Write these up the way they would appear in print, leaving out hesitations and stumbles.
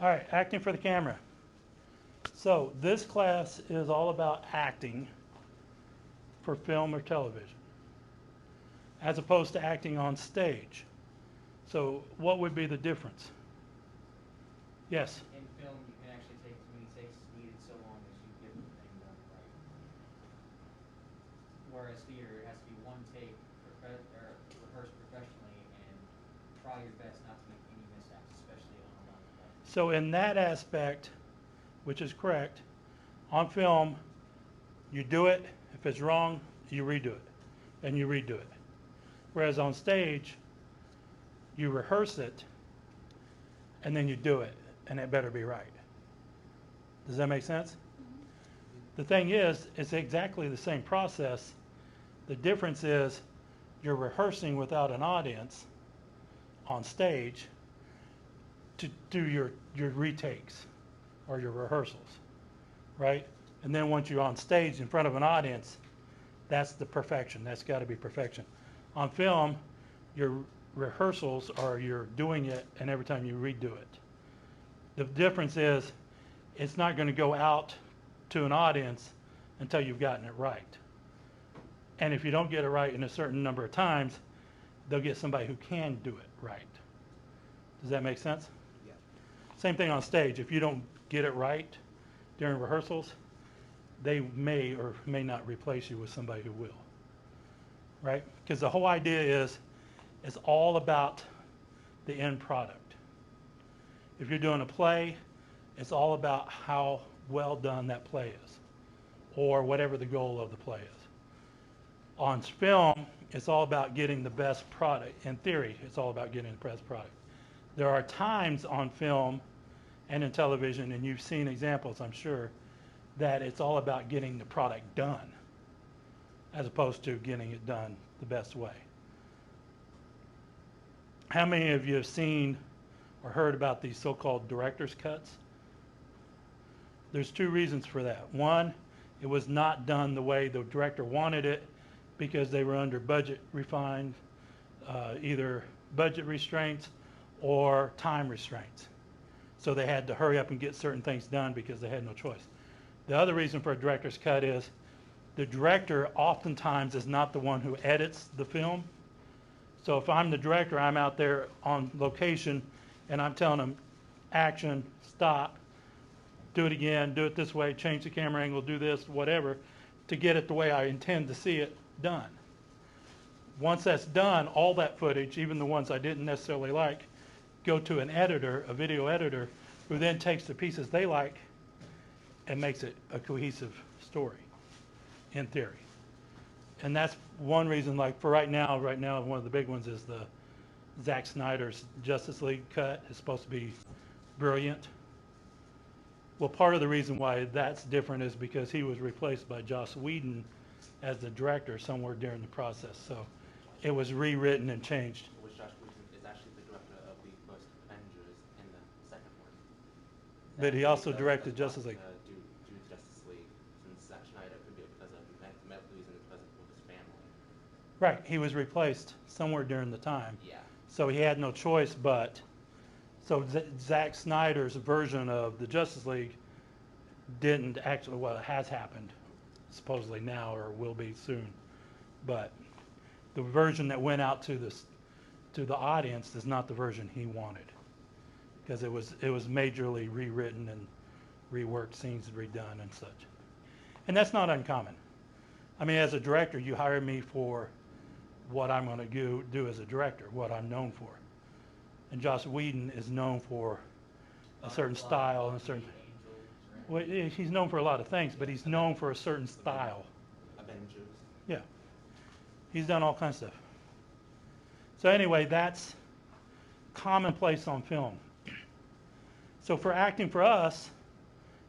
All right, acting for the camera. So this class is all about acting for film or television, as opposed to acting on stage. So what would be the difference? Yes? In film, you can actually take as many takes as needed so long as you get the thing done right. Whereas theater, it has to be one take, rehearsed professionally, and try your best not to make any mishaps, especially on a long play. So in that aspect, which is correct, on film, you do it. If it's wrong, you redo it, and you redo it. Whereas on stage, you rehearse it, and then you do it, and it better be right. Does that make sense? The thing is, it's exactly the same process. The difference is you're rehearsing without an audience on stage to do your retakes or your rehearsals, right? And then once you're on stage in front of an audience, that's the perfection. That's got to be perfection. On film, your rehearsals are you're doing it, and every time you redo it. The difference is it's not going to go out to an audience until you've gotten it right. And if you don't get it right in a certain number of times, they'll get somebody who can do it right. Does that make sense? Yeah. Same thing on stage. If you don't get it right during rehearsals, they may or may not replace you with somebody who will. Right? Because the whole idea is it's all about the end product. If you're doing a play, it's all about how well done that play is, or whatever the goal of the play is. On film, it's all about getting the best product. In theory, it's all about getting the best product. There are times on film and in television, and you've seen examples, I'm sure, that it's all about getting the product done, as opposed to getting it done the best way. How many of you have seen or heard about these so-called director's cuts? There's two reasons for that. One, it was not done the way the director wanted it because they were under budget refined, either budget restraints or time restraints. So they had to hurry up and get certain things done because they had no choice. The other reason for a director's cut is the director oftentimes is not the one who edits the film. So if I'm the director, I'm out there on location and I'm telling them, action, stop, do it again, do it this way, change the camera angle, do this, whatever, to get it the way I intend to see it done. Once that's done, all that footage, even the ones I didn't necessarily like, go to an editor, a video editor, who then takes the pieces they like and makes it a cohesive story, in theory. And that's one reason, like for right now, one of the big ones is the Zack Snyder's Justice League cut is supposed to be brilliant. Well, part of the reason why that's different is because he was replaced by Joss Whedon as the director somewhere during the process. So it was rewritten and changed. Which Josh Whedon is actually the director of the first Avengers in the second one. But he also directed Justice League. Do Justice League since Zack Snyder could be because of medical reasons because of his family. Right, he was replaced somewhere during the time. Yeah. So he had no choice but. So Zack Snyder's version of the Justice League didn't actually, well, it has happened, supposedly now or will be soon. But the version that went out to the audience is not the version he wanted, because it was majorly rewritten and reworked, scenes redone and such. And that's not uncommon. I mean, as a director, you hire me for what I'm going to do as a director, what I'm known for. And Joss Whedon is known for a certain style and a certain. Well, he's known for a lot of things, but he's known for a certain style. Avengers. Yeah. He's done all kinds of stuff. So anyway, that's commonplace on film. So for acting for us,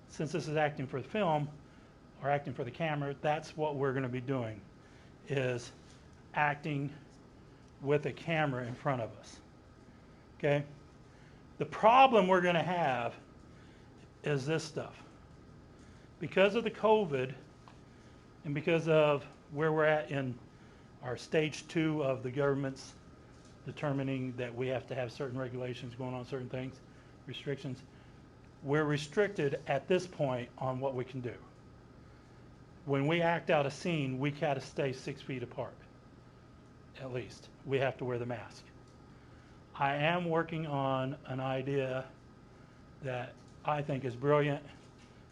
since this is acting for the film or acting for the camera, that's what we're going to be doing, is acting with a camera in front of us. Okay? The problem we're going to have is this stuff. Because of the COVID and because of where we're at in our stage 2 of the government's determining that we have to have certain regulations going on, certain things, restrictions, we're restricted at this point on what we can do. When we act out a scene, we gotta stay 6 feet apart, at least. We have to wear the mask. I am working on an idea that I think is brilliant,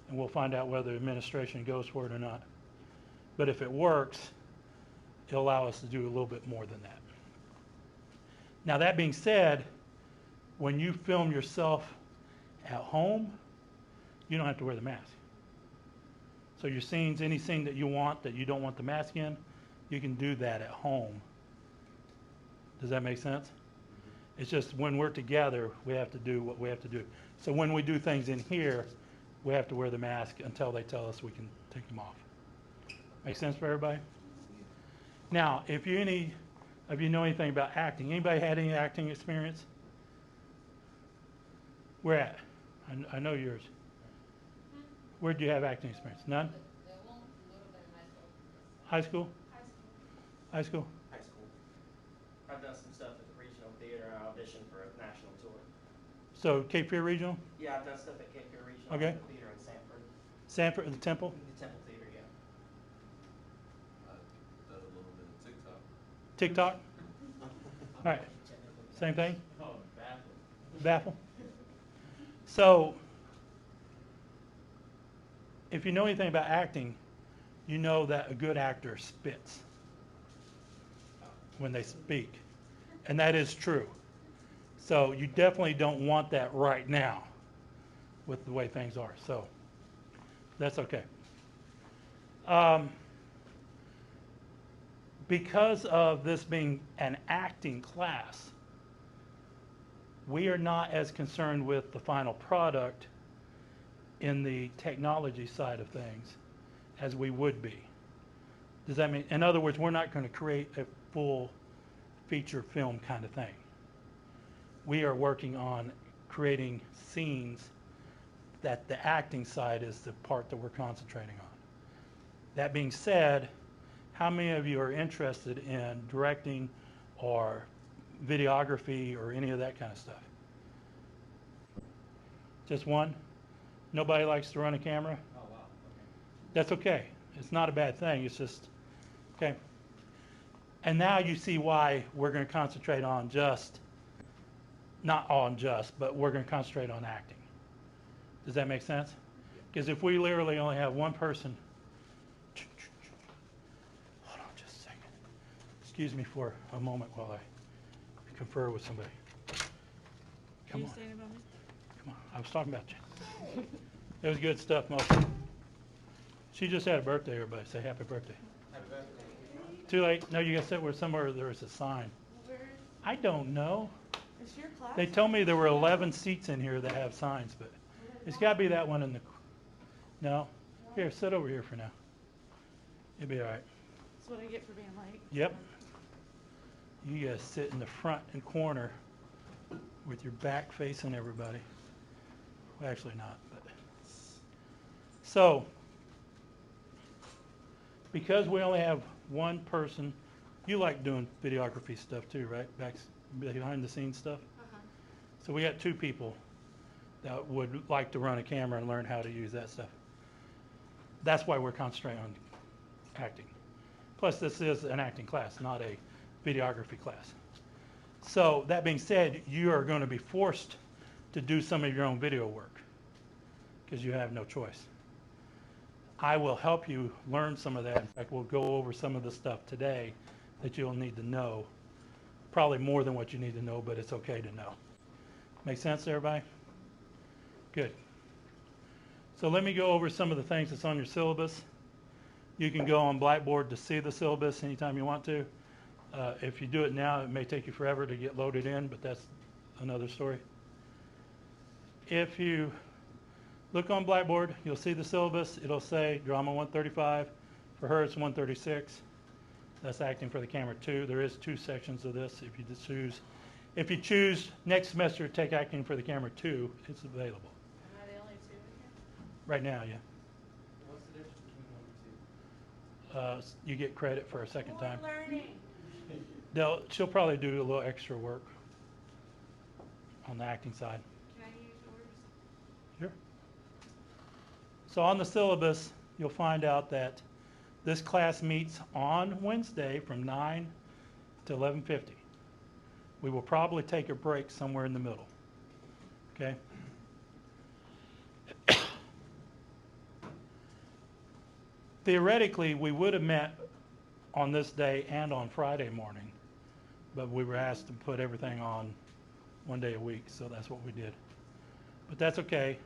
and we'll find out whether administration goes for it or not. But if it works, it'll allow us to do a little bit more than that. Now, that being said, when you film yourself at home, you don't have to wear the mask. So your scenes, any scene that you want that you don't want the mask in, you can do that at home. Does that make sense? It's just when we're together, we have to do what we have to do. So when we do things in here, we have to wear the mask until they tell us we can take them off. Make sense for everybody? Now, if you know anything about acting, anybody had any acting experience? Where at? I know yours. Where do you have acting experience? None? High school? High school? High school. I've done some stuff at the regional theater. I auditioned for a national tour. So Cape Fear Regional? Yeah, I've done stuff at Cape Fear Regional. Okay. The theater in Sanford. Sanford, the Temple? The Temple Theater, yeah. I've done a little bit of TikTok. TikTok? All right. Same thing? Oh, Baffle? So, if you know anything about acting, you know that a good actor spits when they speak. And that is true. So you definitely don't want that right now with the way things are. So that's okay. Because of this being an acting class, we are not as concerned with the final product in the technology side of things as we would be. Does that mean, in other words, we're not going to create a full feature film kind of thing. We are working on creating scenes that the acting side is the part that we're concentrating on. That being said, how many of you are interested in directing or videography or any of that kind of stuff? Just one? Nobody likes to run a camera? Oh, wow, okay. That's okay. It's not a bad thing. It's just, okay. And now you see why we're going to concentrate on not on but we're going to concentrate on acting. Does that make sense? Because if we literally only have one person, hold on just a second. Excuse me for a moment while I confer with somebody. Come on. Come on. I was talking about you. It was good stuff, Mo. She just had a birthday, everybody. Say happy birthday. Happy birthday. Too late? No, you got to sit where somewhere there's a sign. Where I don't know. is your class? They told me there were 11 seats in here that have signs, but it's got to be that one in the... No? Here, sit over here for now. You'll be all right. That's what I get for being late. Yep. You guys sit in the front and corner with your back facing everybody. Well, actually not, but... So, because we only have one person, you like doing videography stuff too, right? Behind the scenes stuff? So we got 2 people that would like to run a camera and learn how to use that stuff. That's why we're concentrating on acting. Plus, this is an acting class, not a videography class. So that being said, you are going to be forced to do some of your own video work because you have no choice. I will help you learn some of that. In fact, we'll go over some of the stuff today that you'll need to know. Probably more than what you need to know, but it's okay to know. Make sense to everybody? Good. So let me go over some of the things that's on your syllabus. You can go on Blackboard to see the syllabus anytime you want to. If you do it now, it may take you forever to get loaded in, but that's another story. If you look on Blackboard, you'll see the syllabus. It'll say Drama 135. For her, it's 136. That's Acting for the Camera 2. There is 2 sections of this if you choose. If you choose next semester to take Acting for the Camera 2, it's available. Am I the only 2 in here? Right now, yeah. What's the difference between 1 and 2? You get credit for a second time. More learning. She'll probably do a little extra work on the acting side. Can I use yours? Sure. So on the syllabus, you'll find out that this class meets on Wednesday from 9 to 11:50. We will probably take a break somewhere in the middle. Okay? Theoretically, we would have met on this day and on Friday morning, but we were asked to put everything on one day a week, so that's what we did. But that's okay.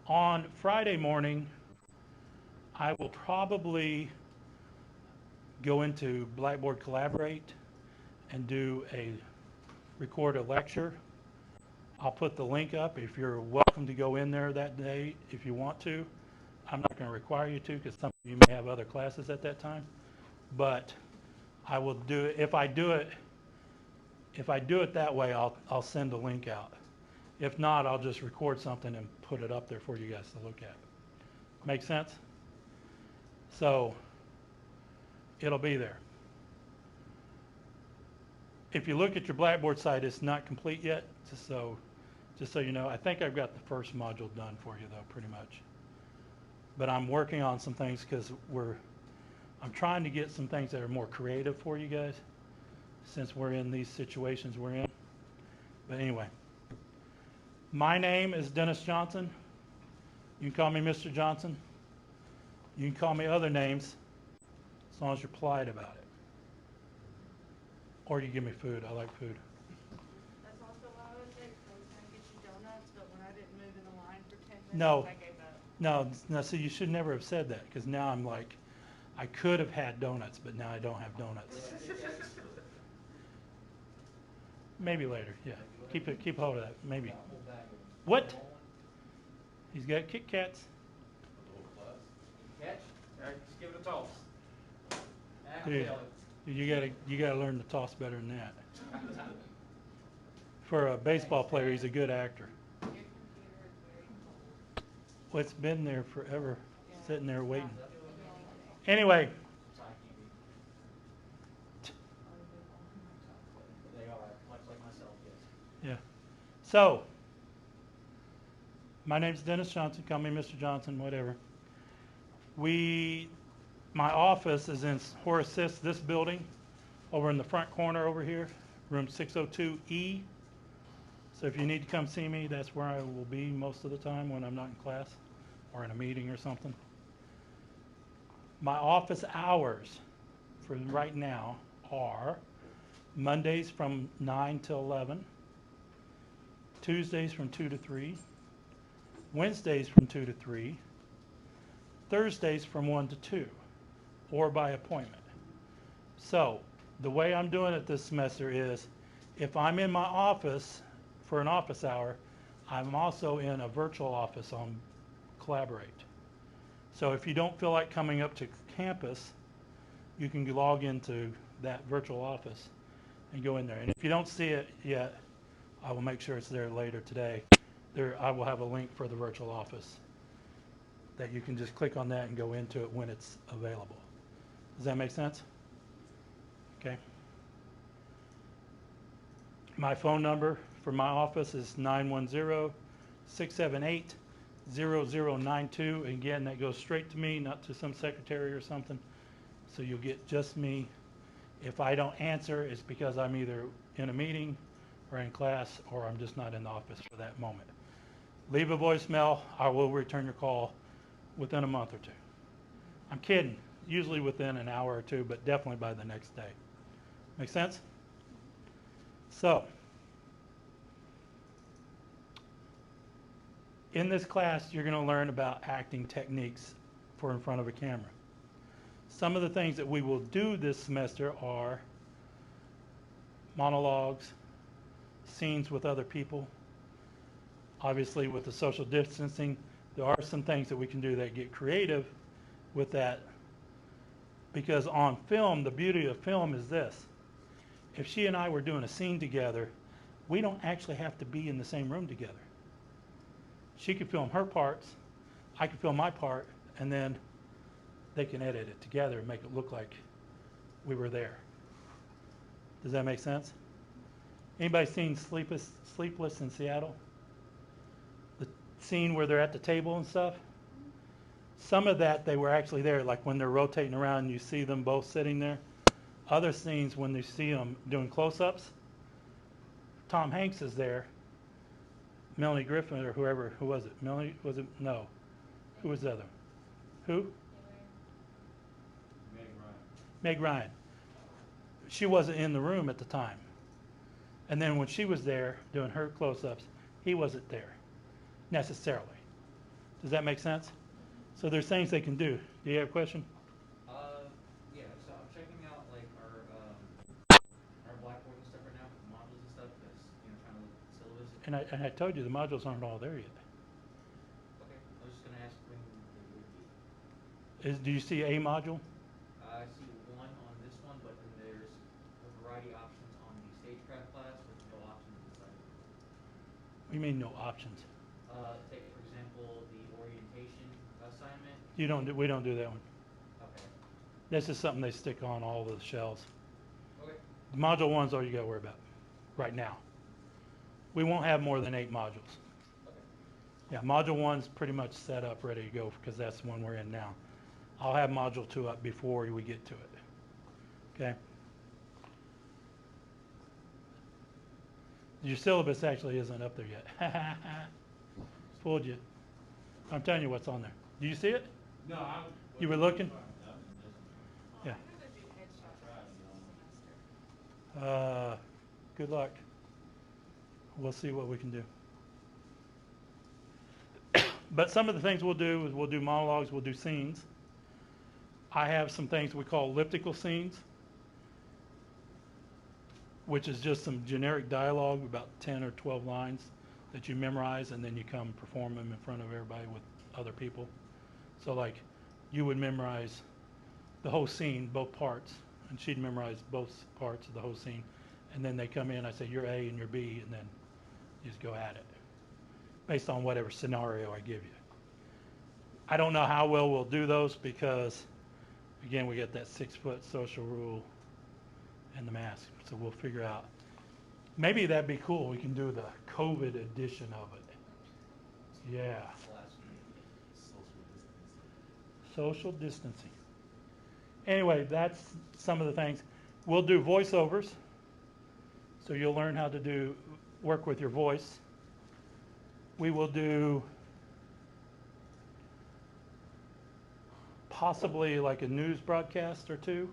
On Friday morning, I will probably go into Blackboard Collaborate and record a lecture. I'll put the link up if you're welcome to go in there that day if you want to. I'm not going to require you to because some of you may have other classes at that time. But I will do it. If I do it that way, I'll send a link out. If not, I'll just record something and put it up there for you guys to look at. Make sense? So it'll be there. If you look at your Blackboard site, it's not complete yet, just so you know. I think I've got the first module done for you, though, pretty much. But I'm working on some things because I'm trying to get some things that are more creative for you guys since we're in these situations we're in. But anyway, my name is Dennis Johnson. You can call me Mr. Johnson. You can call me other names as long as you're polite about it. Or you give me food. I like food. That's also what I was saying, I was gonna get you donuts, but when I didn't move in the line for 10 minutes, No. I gave up. No, see, you should never have said that because now I'm like, I could have had donuts, but now I don't have donuts. Maybe later, yeah. Keep hold of that, maybe. Got a whole bag of them. What? He's got Kit Kats. The whole class. Catch? All right, just give it a toss. Ah, Dude. failed You gotta learn to toss better than that. For a baseball player, he's a good actor. Your computer is very cold. Well, it's been there forever, Yeah. sitting there waiting. it. Anyway, Sorry, can't be. They are, much like myself, yes. yeah. So, my name's Dennis Johnson. Call me Mr. Johnson, whatever. My office is in Horace Sisk, this building, over in the front corner over here, room 602E. So if you need to come see me, that's where I will be most of the time when I'm not in class or in a meeting or something. My office hours for right now are Mondays from 9 to 11, Tuesdays from 2 to 3, Wednesdays from 2 to 3, Thursdays from 1 to 2, or by appointment. So the way I'm doing it this semester is if I'm in my office for an office hour, I'm also in a virtual office on Collaborate. So if you don't feel like coming up to campus, you can log into that virtual office and go in there. And if you don't see it yet, I will make sure it's there later today. I will have a link for the virtual office that you can just click on that and go into it when it's available. Does that make sense? Okay. My phone number for my office is 910-678-0092. Again, that goes straight to me, not to some secretary or something. So you'll get just me. If I don't answer, it's because I'm either in a meeting or in class, or I'm just not in the office for that moment. Leave a voicemail. I will return your call within a month or two. I'm kidding. Usually within an hour or two, but definitely by the next day. Make sense? So, in this class, you're going to learn about acting techniques for in front of a camera. Some of the things that we will do this semester are monologues, scenes with other people. Obviously, with the social distancing, there are some things that we can do that get creative with that. Because on film, the beauty of film is this. If she and I were doing a scene together, we don't actually have to be in the same room together. She could film her parts, I could film my part, and then they can edit it together and make it look like we were there. Does that make sense? Anybody seen Sleepless in Seattle? The scene where they're at the table and stuff? Some of that, they were actually there, like when they're rotating around, you see them both sitting there. Other scenes, when you see them doing close-ups, Tom Hanks is there. Melanie Griffin or whoever, who was it? Melanie, was it? No. Who was the other? Who? Meg Ryan. Meg Ryan. She wasn't in the room at the time. And then when she was there doing her close-ups, he wasn't there necessarily. Does that make sense? So there's things they can do. Do you have a question? Yeah, so I'm checking out like our blackboard and stuff right now, with modules and stuff, because, trying to look at the syllabus. And I told you the modules aren't all there yet. Okay, I was just gonna ask when they would be. Do you see a module? I see one on this one, but then there's a variety of options on the stagecraft class with no options inside. What do you mean no options? Take for example the orientation assignment. We don't do that one. Okay. This is something they stick on all the shells. Okay. Module one's all you got to worry about right now. We won't have more than 8 modules. Okay. Yeah, module one's pretty much set up, ready to go, because that's the one we're in now. I'll have module 2 up before we get to it. Okay? Your syllabus actually isn't up there yet. Fooled you. I'm telling you what's on there. Do you see it? No, I. You were looking? Oh, Yeah. I'm gonna do headshots this semester. Good luck. We'll see what we can do. But some of the things we'll do is we'll do monologues, we'll do scenes. I have some things we call elliptical scenes, which is just some generic dialogue, about 10 or 12 lines that you memorize, and then you come perform them in front of everybody with other people. So like you would memorize the whole scene, both parts, and she'd memorize both parts of the whole scene. And then they come in, I say, you're A and you're B, and then you just go at it based on whatever scenario I give you. I don't know how well we'll do those because, again, we got that 6-foot social rule and the mask. So we'll figure out. Maybe that'd be cool. We can do the COVID edition of it. Yeah. Social distancing. Anyway, that's some of the things. We'll do voiceovers. So you'll learn how to work with your voice. We will do possibly like a news broadcast or two.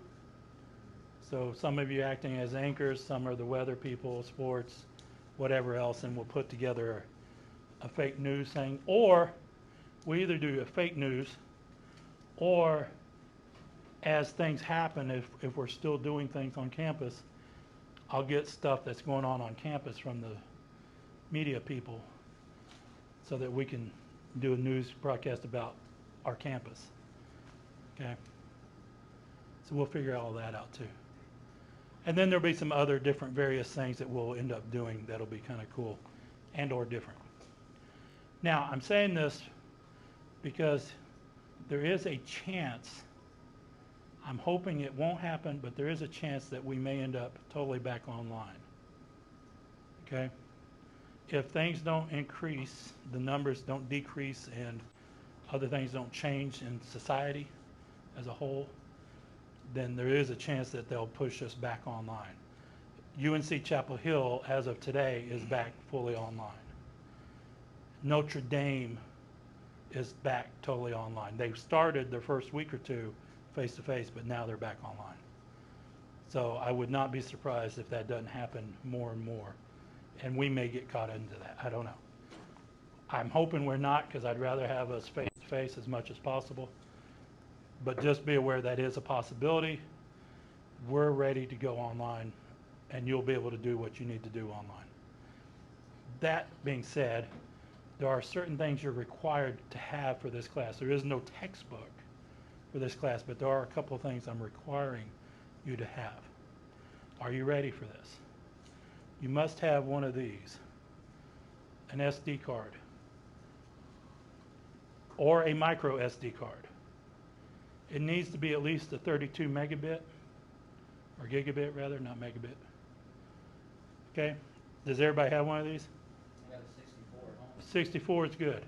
So some of you acting as anchors, some are the weather people, sports, whatever else, and we'll put together a fake news thing. Or we either do a fake news, or as things happen, if we're still doing things on campus, I'll get stuff that's going on campus from the media people so that we can do a news broadcast about our campus. Okay? So we'll figure all that out too. And then there'll be some other different various things that we'll end up doing that'll be kind of cool and or different. Now, I'm saying this because there is a chance, I'm hoping it won't happen, but there is a chance that we may end up totally back online. Okay? If things don't increase, the numbers don't decrease, and other things don't change in society as a whole, then there is a chance that they'll push us back online. UNC Chapel Hill, as of today, is back fully online. Notre Dame is back totally online. They started their first week or two face-to-face, but now they're back online. So I would not be surprised if that doesn't happen more and more. And we may get caught into that. I don't know. I'm hoping we're not, because I'd rather have us face-to-face as much as possible. But just be aware that is a possibility. We're ready to go online, and you'll be able to do what you need to do online. That being said, there are certain things you're required to have for this class. There is no textbook for this class, but there are a couple of things I'm requiring you to have. Are you ready for this? You must have one of these, an SD card, or a micro SD card. It needs to be at least a 32 megabit, or gigabit rather, not megabit. Okay? Does everybody have one of these? I got a 64 at home. 64 is good.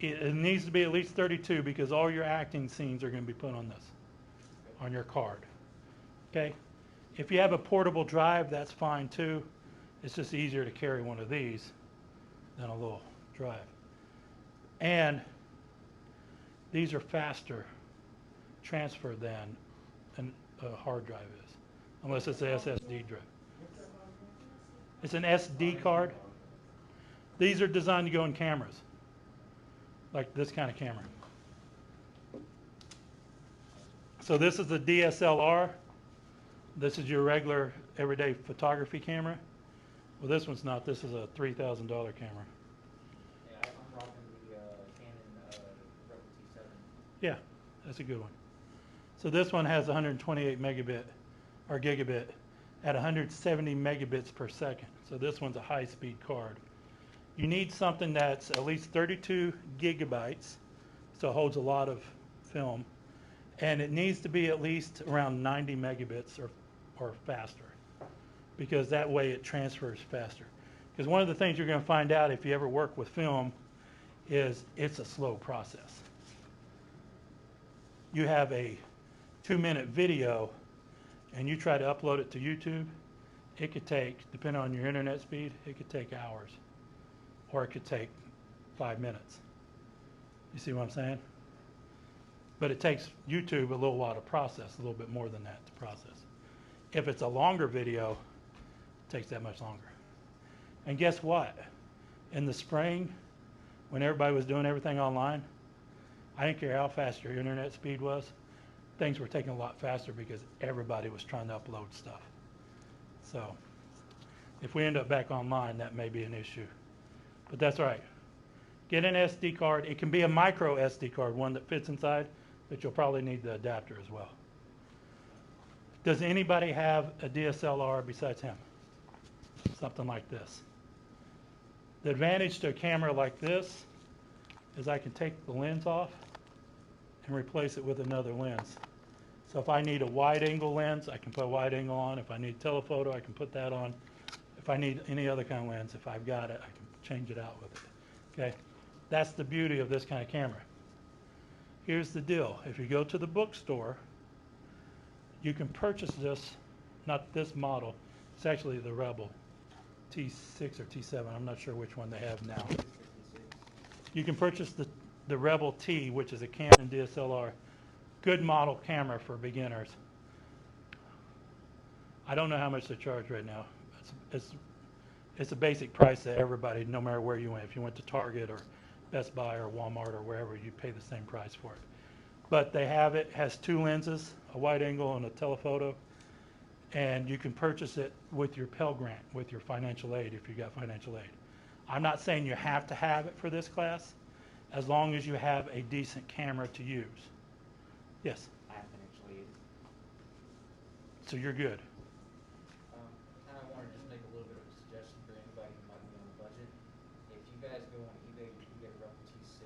it needs to be at least 32 because all your acting scenes are going to be put on this, on your card. Okay? If you have a portable drive, that's fine too. It's just easier to carry one of these than a little drive. And these are faster transfer than a hard drive is, unless it's an SSD drive. It's an SD card. These are designed to go in cameras, like this kind of camera. So this is a DSLR. This is your regular everyday photography camera. Well, this one's not. This is a $3,000 camera. Yeah, I'm rocking the Canon Rebel T7. Yeah, that's a good one. So this one has 128 megabit or gigabit at 170 megabits per second. So this one's a high-speed card. You need something that's at least 32 gigabytes, so it holds a lot of film, and it needs to be at least around 90 megabits or faster, because that way it transfers faster. Because one of the things you're going to find out if you ever work with film is it's a slow process. You have a 2-minute video and you try to upload it to YouTube, it could take, depending on your internet speed, it could take hours, or it could take 5 minutes. You see what I'm saying? But it takes YouTube a little while to process, a little bit more than that to process. If it's a longer video, it takes that much longer. And guess what? In the spring, when everybody was doing everything online, I didn't care how fast your internet speed was, things were taking a lot faster because everybody was trying to upload stuff. So if we end up back online, that may be an issue. But that's all right. Get an SD card. It can be a micro SD card, one that fits inside, but you'll probably need the adapter as well. Does anybody have a DSLR besides him? Something like this. The advantage to a camera like this is I can take the lens off and replace it with another lens. So if I need a wide angle lens, I can put a wide angle on. If I need telephoto, I can put that on. If I need any other kind of lens, if I've got it, I can change it out with it. Okay? That's the beauty of this kind of camera. Here's the deal. If you go to the bookstore, you can purchase this, not this model, it's actually the Rebel T6 or T7, I'm not sure which one they have now. You can purchase the Rebel T, which is a Canon DSLR, good model camera for beginners. I don't know how much they charge right now. It's a basic price that everybody, no matter where you went, if you went to Target or Best Buy or Walmart or wherever, you pay the same price for it. But they have it, has 2 lenses, a wide angle and a telephoto, and you can purchase it with your Pell Grant, with your financial aid if you got financial aid. I'm not saying you have to have it for this class, as long as you have a decent camera to use. Yes, I have financial aid. so you're good. Kind of want to just make a little bit of a suggestion for anybody who might be on a budget. If you guys go on eBay, you can get a Rebel T6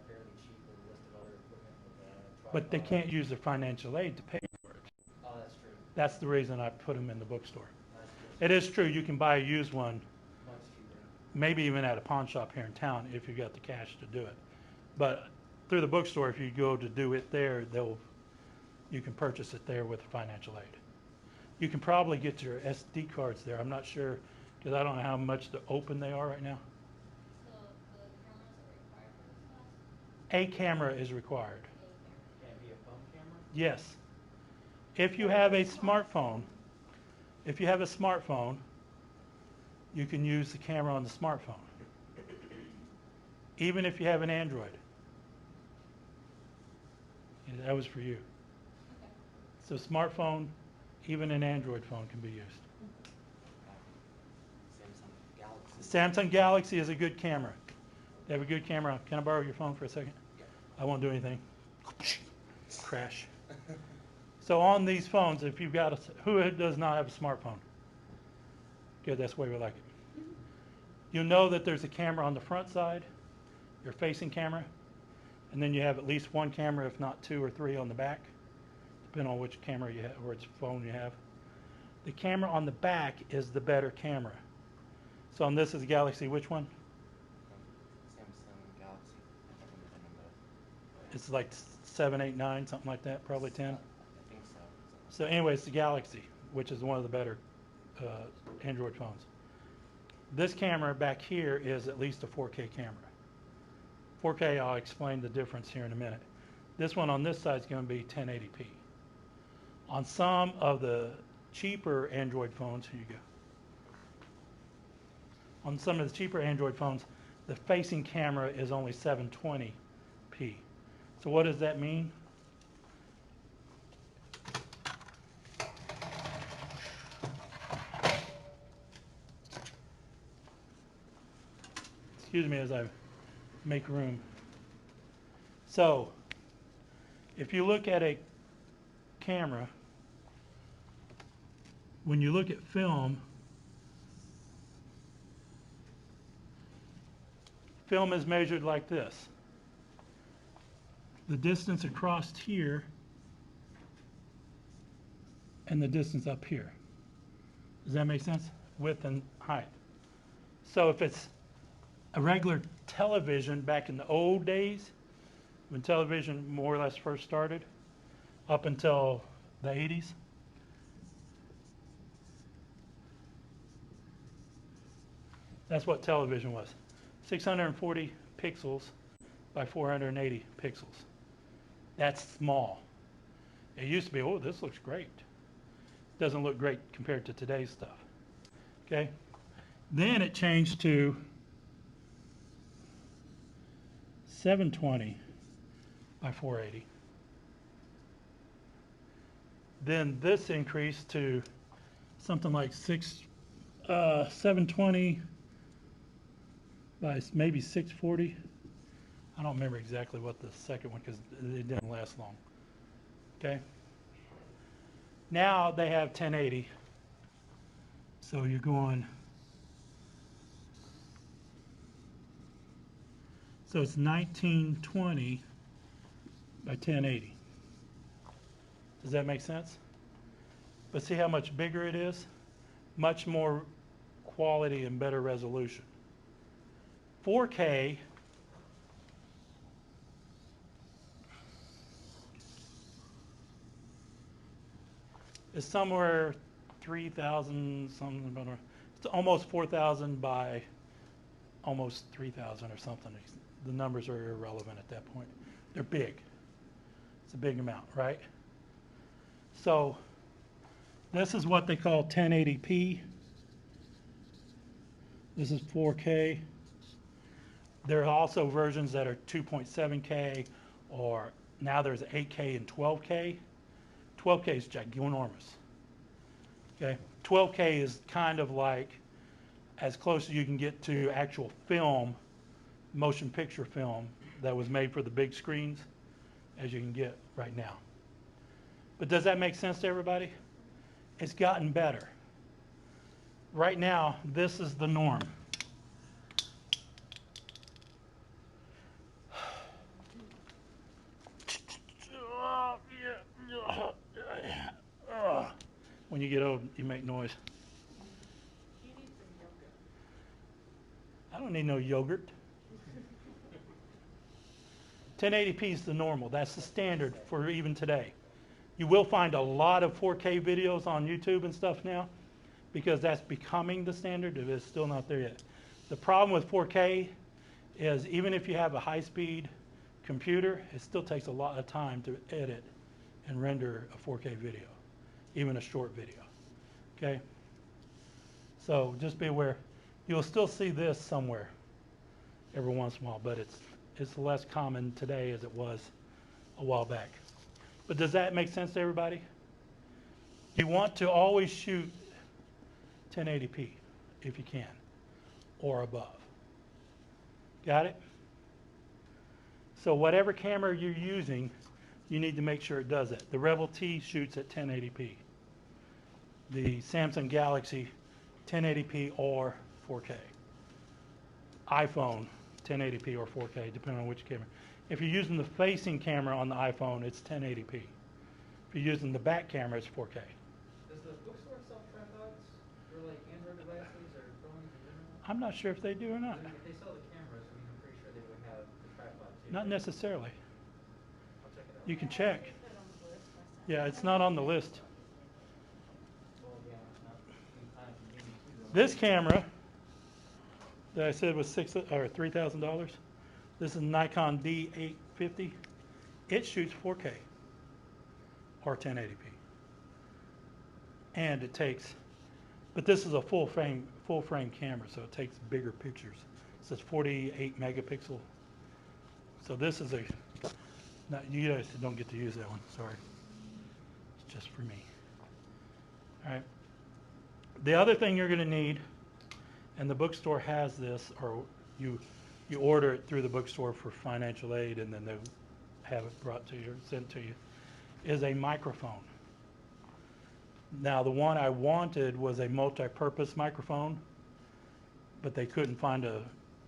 fairly cheap with a list of other equipment with But they tripod. can't use their financial aid to pay for it. Oh, that's true. That's the reason I put them in the bookstore. That's true. It is true, you can buy a used one, Much cheaper. maybe even at a pawn shop here in town if you got the cash to do it. But through the bookstore, if you go to do it there, you can purchase it there with financial aid. You can probably get your SD cards there. I'm not sure, because I don't know how much to open they are right now. So the cameras are required for this class? A camera is required. A Can't be a phone camera? Yes. If you have a smartphone, you can use the camera on the smartphone. Even if you have an Android. And that was for you. So smartphone, even an Android phone can be used. Samsung Galaxy. Samsung Galaxy is a good camera. They have a good camera. Can I borrow your phone for a second? Yeah. I won't do anything. Crash. So on these phones, if you've got who does not have a smartphone? Good, that's the way we like it. You'll know that there's a camera on the front side, your facing camera, and then you have at least one camera, if not 2 or 3 on the back, depending on which camera you have or which phone you have. The camera on the back is the better camera. So on this is a Galaxy, which one? Samsung Galaxy It's like 7, 8, 9, something like that, probably 10. I think so. So anyway, it's the Galaxy, which is one of the better Android phones. This camera back here is at least a 4K camera. 4K, I'll explain the difference here in a minute. This one on this side is going to be 1080p. On some of the cheaper Android phones, here you go. On some of the cheaper Android phones, the facing camera is only 720p. So what does that mean? Excuse me as I make room. So, if you look at a camera, when you look at film, film is measured like this. The distance across here and the distance up here. Does that make sense? Width and height. So if it's a regular television back in the old days, when television more or less first started, up until the 80s, that's what television was. 640 pixels by 480 pixels. That's small. It used to be, oh, this looks great. Doesn't look great compared to today's stuff. Okay? Then it changed to 720 by 480. Then this increased to something like 720 by maybe 640. I don't remember exactly what the second one, because it didn't last long. Okay? Now they have 1080. So you're going, so it's 1920 by 1080. Does that make sense? But see how much bigger it is? Much more quality and better resolution. 4K is somewhere 3,000 something, it's almost 4,000 by almost 3,000 or something. The numbers are irrelevant at that point. They're big. It's a big amount, right? So this is what they call 1080p. This is 4K. There are also versions that are 2.7K, or now there's 8K and 12K. 12K is ginormous. Okay, 12K is kind of like as close as you can get to actual film, motion picture film that was made for the big screens as you can get right now. But does that make sense to everybody? It's gotten better. Right now, this is the norm. When you get old, you make noise. You need some yogurt. I don't need no yogurt. 1080p is the normal. That's the standard for even today. You will find a lot of 4K videos on YouTube and stuff now, because that's becoming the standard. It is still not there yet. The problem with 4K is even if you have a high-speed computer, it still takes a lot of time to edit and render a 4K video, even a short video. Okay? So just be aware. You'll still see this somewhere every once in a while, but it's less common today as it was a while back. But does that make sense to everybody? You want to always shoot 1080p if you can, or above. Got it? So whatever camera you're using, you need to make sure it does it. The Rebel T shoots at 1080p. The Samsung Galaxy, 1080p or 4K. iPhone, 1080p or 4K, depending on which camera. If you're using the facing camera on the iPhone, it's 1080p. If you're using the back camera, it's 4K. Does the bookstore sell tripods for like Android devices or phones in general? I'm not sure if they do or not. I mean, if they sell the cameras, I mean, I'm pretty sure they would have the tripod too. Not right? necessarily. You can check. Put it on the list myself. Yeah, it's not on the list. Well, yeah, we kind of convenient too, though. This camera that I said was $3,000. This is Nikon D850. It shoots 4K or 1080p, and it takes. But this is a full frame camera, so it takes bigger pictures. It says 48 megapixel. So this is you guys don't get to use that one. Sorry, it's just for me. All right. The other thing you're going to need, and the bookstore has this, or you order it through the bookstore for financial aid, and then they'll have it brought to you, sent to you, is a microphone. Now, the one I wanted was a multi-purpose microphone, but they couldn't find a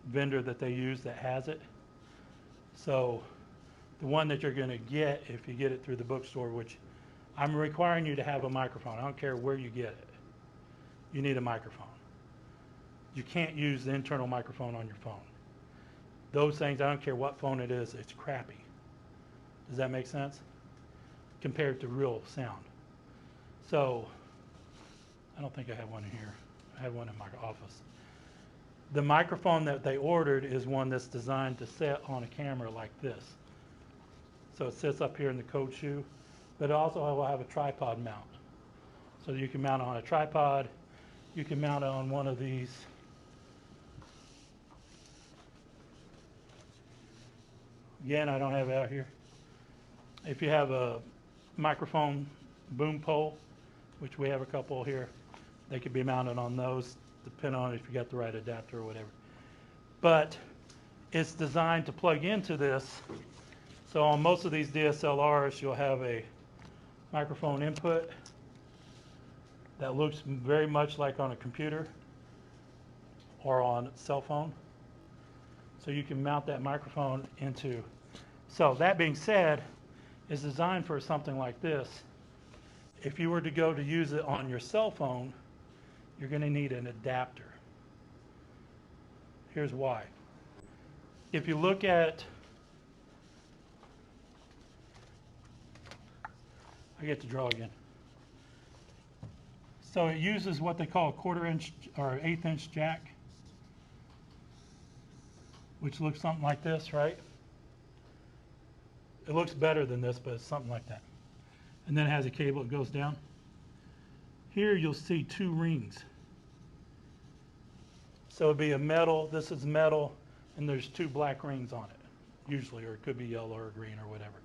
vendor that they use that has it. So the one that you're going to get, if you get it through the bookstore, which I'm requiring you to have a microphone. I don't care where you get it. You need a microphone. You can't use the internal microphone on your phone. Those things, I don't care what phone it is, it's crappy. Does that make sense? Compared to real sound. So, I don't think I have one in here. I have one in my office. The microphone that they ordered is one that's designed to sit on a camera like this. So it sits up here in the coat shoe, but it also will have a tripod mount. So you can mount it on a tripod. You can mount it on one of these. Again, I don't have it out here. If you have a microphone boom pole, which we have a couple here, they could be mounted on those, depending on if you got the right adapter or whatever. But it's designed to plug into this. So on most of these DSLRs, you'll have a microphone input that looks very much like on a computer or on a cell phone. So you can mount that microphone into. So that being said, it's designed for something like this. If you were to go to use it on your cell phone, you're going to need an adapter. Here's why. If you look at, I get to draw again. So it uses what they call a 1/4 inch or 1/8 inch jack, which looks something like this, right? It looks better than this, but it's something like that. And then it has a cable that goes down. Here you'll see 2 rings. So it'd be a metal, this is metal, and there's 2 black rings on it, usually, or it could be yellow or green or whatever.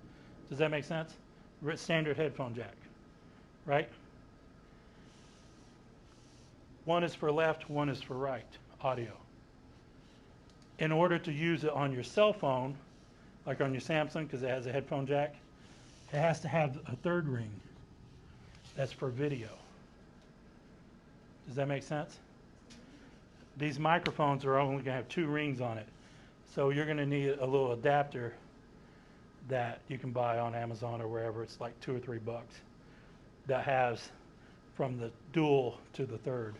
Does that make sense? Standard headphone jack, right? One is for left, one is for right, audio. In order to use it on your cell phone, like on your Samsung, because it has a headphone jack, it has to have a 3rd ring. That's for video. Does that make sense? These microphones are only going to have 2 rings on it. So you're going to need a little adapter that you can buy on Amazon or wherever. It's like $2 or $3 that has from the dual to the 3rd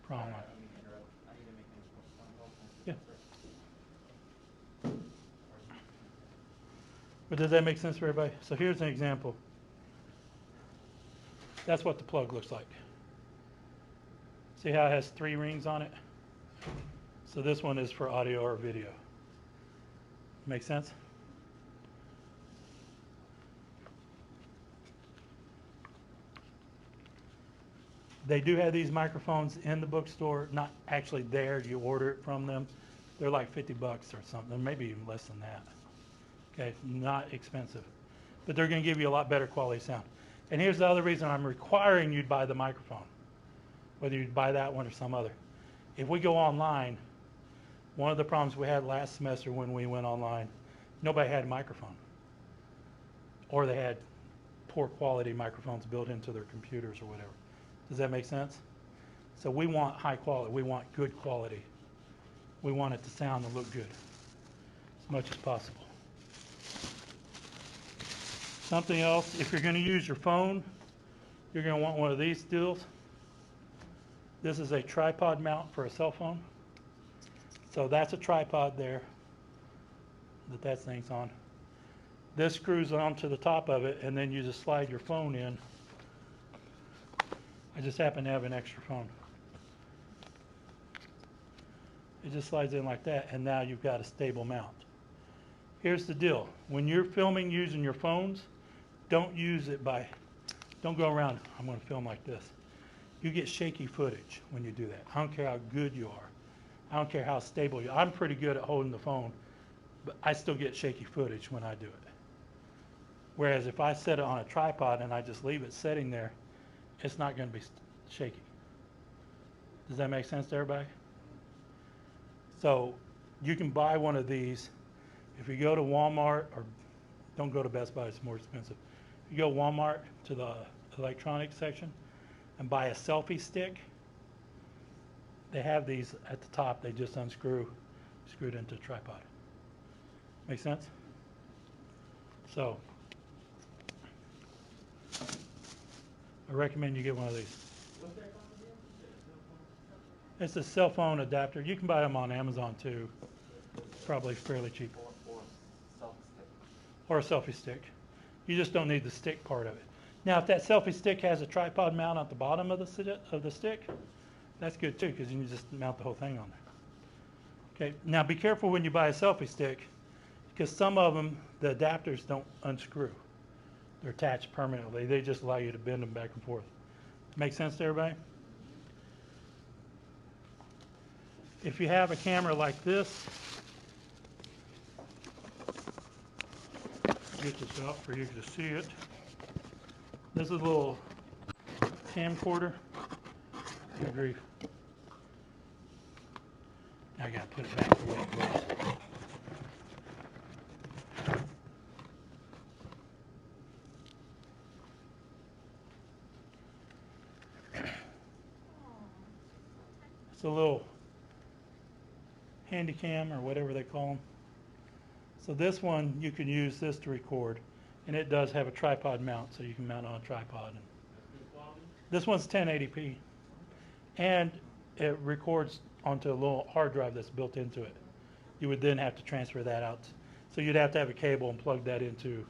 prong. I need to interrupt. I need to make a phone call. Yeah. But does that make sense for everybody? So here's an example. That's what the plug looks like. See how it has 3 rings on it? So this one is for audio or video. Make sense? They do have these microphones in the bookstore, not actually there, you order it from them. They're like $50 or something, maybe even less than that. Okay, not expensive. But they're going to give you a lot better quality sound. And here's the other reason I'm requiring you to buy the microphone, whether you buy that one or some other. If we go online, one of the problems we had last semester when we went online, nobody had a microphone. Or they had poor quality microphones built into their computers or whatever. Does that make sense? So we want high quality. We want good quality. We want it to sound and look good as much as possible. Something else, if you're going to use your phone, you're going to want one of these deals. This is a tripod mount for a cell phone. So that's a tripod there that thing's on. This screws onto the top of it, and then you just slide your phone in. I just happen to have an extra phone. It just slides in like that, and now you've got a stable mount. Here's the deal. When you're filming using your phones, don't go around, I'm going to film like this. You get shaky footage when you do that. I don't care how good you are. I don't care how stable you are. I'm pretty good at holding the phone, but I still get shaky footage when I do it. Whereas if I set it on a tripod and I just leave it sitting there, it's not going to be shaky. Does that make sense to everybody? So you can buy one of these. If you go to Walmart, or don't go to Best Buy, it's more expensive. If you go Walmart to the electronics section and buy a selfie stick, they have these at the top. They just unscrew, screw it into a tripod. Make sense? So I recommend you get one of these. What's that called again? It's a cell phone adapter. You can buy them on Amazon too. Probably fairly cheap. Or a selfie stick. You just don't need the stick part of it. Now, if that selfie stick has a tripod mount at the bottom of the stick, that's good too, because you can just mount the whole thing on there. Okay. Now, be careful when you buy a selfie stick, because some of them, the adapters don't unscrew. They're attached permanently. They just allow you to bend them back and forth. Make sense to everybody? If you have a camera like this, get this out for you to see it. This is a little camcorder. Good grief. Now I gotta put it back the way it was. It's a little handy cam or whatever they call them. So this one, you can use this to record, and it does have a tripod mount, so you can mount it on a tripod. This one's 1080p, and it records onto a little hard drive that's built into it. You would then have to transfer that out. So you'd have to have a cable and plug that into.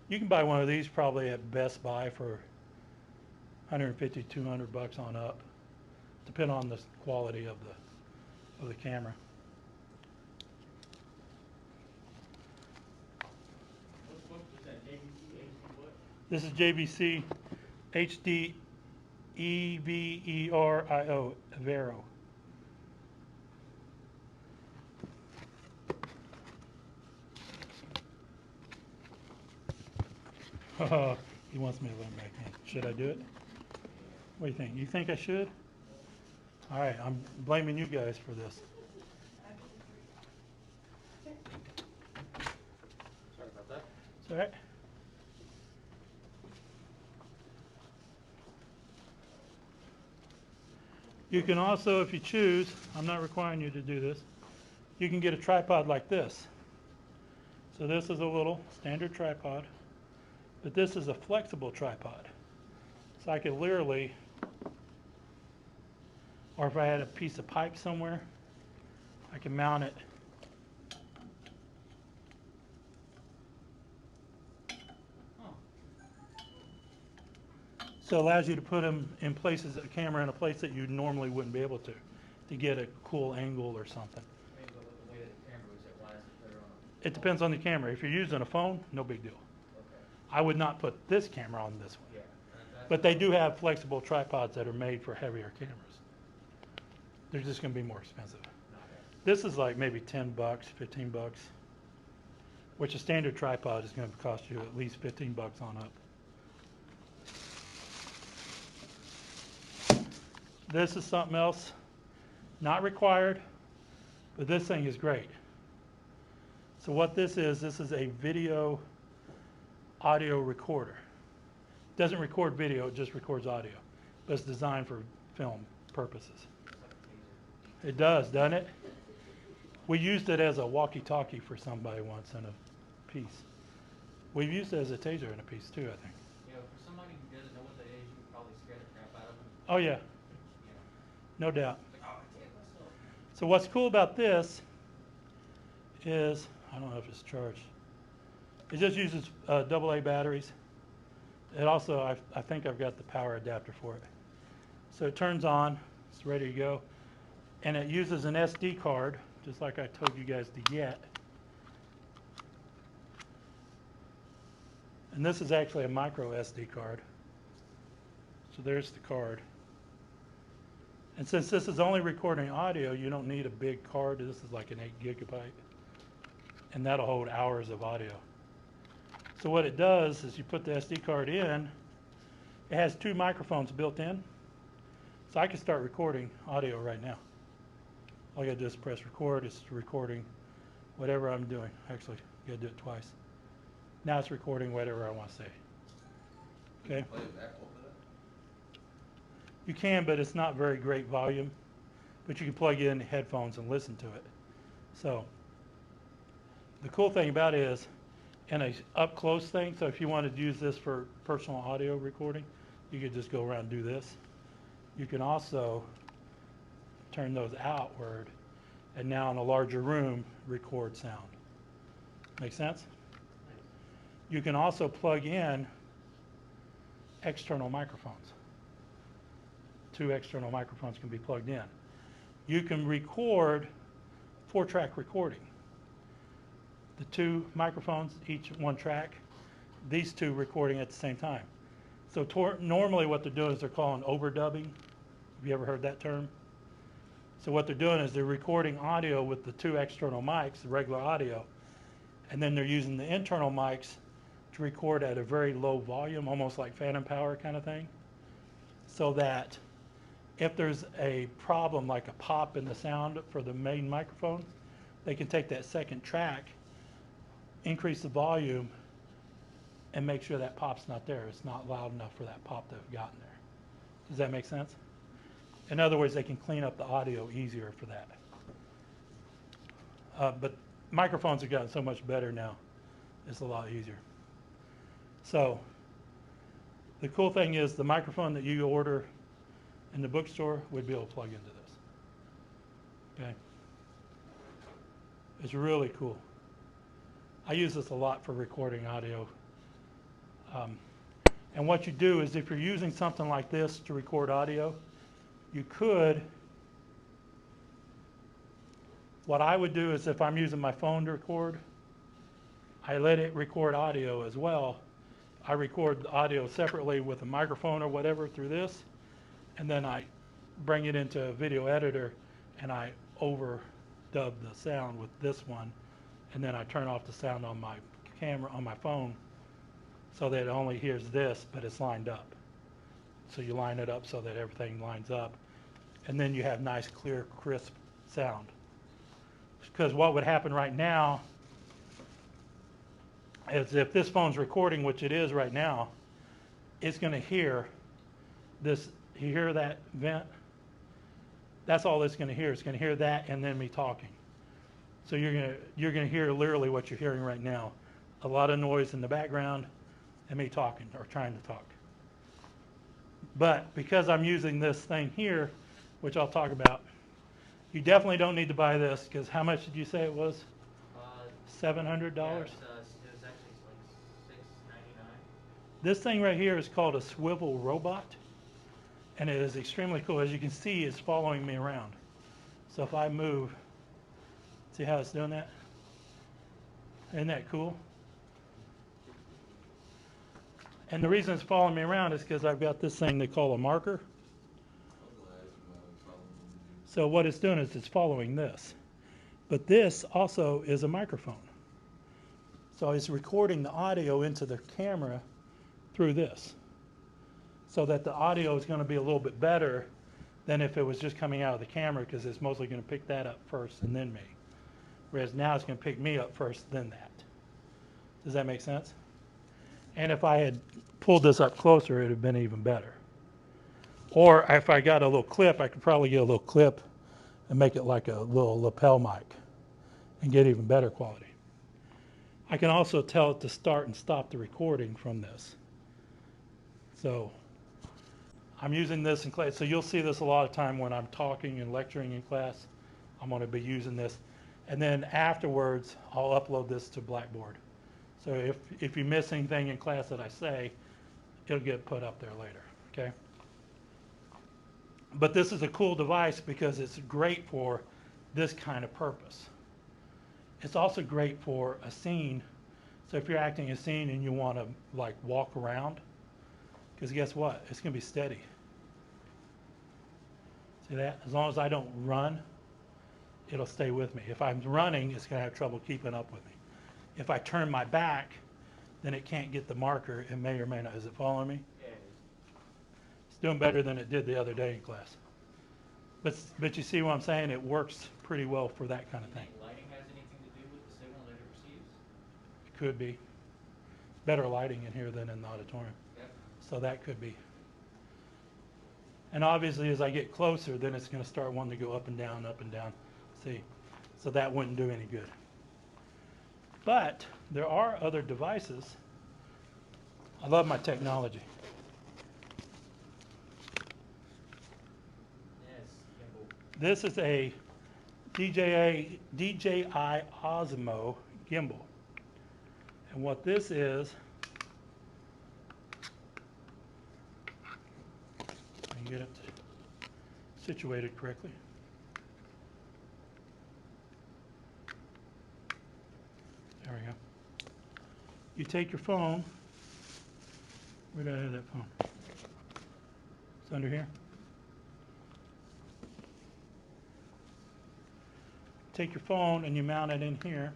You can buy one of these probably at Best Buy for $150, $200 on up, depending on the quality of the camera. What was that, JVC, HD what? This is JVC HD EVERIO, Vero. He wants me to let him back in. Should I do it? What do you think? You think I should? All right, I'm blaming you guys for this. Sorry about that. It's all right. You can also, if you choose, I'm not requiring you to do this, you can get a tripod like this. So this is a little standard tripod, but this is a flexible tripod. So I could literally, or if I had a piece of pipe somewhere, I can mount it. So it allows you to put them in places, a camera in a place that you normally wouldn't be able to get a cool angle or something. I mean, but with the way that the camera was, why is it better on a? It depends on the camera. If you're using a phone, no big deal. Okay, I would not put this camera on this one. yeah. But they do have flexible tripods that are made for heavier cameras. They're just going to be more expensive. This is like maybe $10, $15, which a standard tripod is going to cost you at least $15 on up. This is something else, not required, but this thing is great. So what this is a video audio recorder. It doesn't record video, it just records audio, but it's designed for film purposes. It does, doesn't it? We used it as a walkie-talkie for somebody once in a piece. We've used it as a taser in a piece too, I think. You know, for somebody who doesn't know what that is, you could probably scare the crap out of them. Oh yeah, You know, no doubt. like, oh, I can't myself. So what's cool about this is, I don't know if it's charged, It just uses AA batteries. It also, I think I've got the power adapter for it. So it turns on, it's ready to go. And it uses an SD card, just like I told you guys to get. And this is actually a micro SD card. So there's the card. And since this is only recording audio, you don't need a big card. This is like an 8 gigabyte. And that'll hold hours of audio. So what it does is you put the SD card in. It has 2 microphones built in. So I can start recording audio right now. All I gotta do is press record. It's recording whatever I'm doing. Actually, you gotta do it twice. Now it's recording whatever I want to say. Okay? Play it back over that? You can, but it's not very great volume. But you can plug in headphones and listen to it. So the cool thing about it is, in a up close thing, so if you wanted to use this for personal audio recording, you could just go around and do this. You can also turn those outward, and now in a larger room, record sound. Make sense? You can also plug in external microphones. 2 external microphones can be plugged in. You can record 4-track recording. The 2 microphones, each 1 track, these 2 recording at the same time. So normally what they're doing is they're calling overdubbing. Have you ever heard that term? So what they're doing is they're recording audio with the 2 external mics, the regular audio, and then they're using the internal mics to record at a very low volume, almost like phantom power kind of thing, so that if there's a problem like a pop in the sound for the main microphone, they can take that second track, increase the volume, and make sure that pop's not there. It's not loud enough for that pop to have gotten there. Does that make sense? In other words, they can clean up the audio easier for that. But microphones have gotten so much better now. It's a lot easier. So the cool thing is the microphone that you order in the bookstore would be able to plug into this. Okay? It's really cool. I use this a lot for recording audio. And what you do is if you're using something like this to record audio, you could, what I would do is if I'm using my phone to record, I let it record audio as well. I record the audio separately with a microphone or whatever through this, and then I bring it into a video editor and I overdub the sound with this one, and then I turn off the sound on my camera, on my phone, so that it only hears this, but it's lined up. So you line it up so that everything lines up, and then you have nice, clear, crisp sound. Because what would happen right now is if this phone's recording, which it is right now, it's going to hear this. You hear that vent? That's all it's going to hear. It's going to hear that and then me talking. So you're going to hear literally what you're hearing right now. A lot of noise in the background and me talking or trying to talk. But because I'm using this thing here, which I'll talk about, you definitely don't need to buy this, because how much did you say it was? $700? Yeah, it was actually like $6.99. This thing right here is called a swivel robot, and it is extremely cool. As you can see, it's following me around. So if I move, see how it's doing that? Isn't that cool? And the reason it's following me around is because I've got this thing they call a marker. So what it's doing is it's following this. But this also is a microphone. So it's recording the audio into the camera through this, so that the audio is going to be a little bit better than if it was just coming out of the camera, because it's mostly going to pick that up first and then me. Whereas now it's going to pick me up first, then that. Does that make sense? And if I had pulled this up closer, it would have been even better. Or if I got a little clip, I could probably get a little clip and make it like a little lapel mic and get even better quality. I can also tell it to start and stop the recording from this. So I'm using this in class. So you'll see this a lot of time when I'm talking and lecturing in class. I'm going to be using this. And then afterwards, I'll upload this to Blackboard. So if you miss anything in class that I say, it'll get put up there later, okay? But this is a cool device because it's great for this kind of purpose. It's also great for a scene. So if you're acting a scene and you want to like walk around, because guess what? It's going to be steady. See that? As long as I don't run, it'll stay with me. If I'm running, it's going to have trouble keeping up with me. If I turn my back, then it can't get the marker. It may or may not. Is it following me? Yeah. It's doing better than it did the other day in class. But you see what I'm saying? It works pretty well for that kind of Do you thing. think lighting has anything to do with the signal that it receives? It could be. Better lighting in here than in the auditorium. Yep. So that could be. And obviously as I get closer, then it's going to start wanting to go up and down, up and down. See? So that wouldn't do any good. But there are other devices. I love my technology. Yes, gimbal. This is a DJI Osmo gimbal. And what this is, let me get it situated correctly. There we go. You take your phone. Where did I have that phone? It's under here. Take your phone and you mount it in here.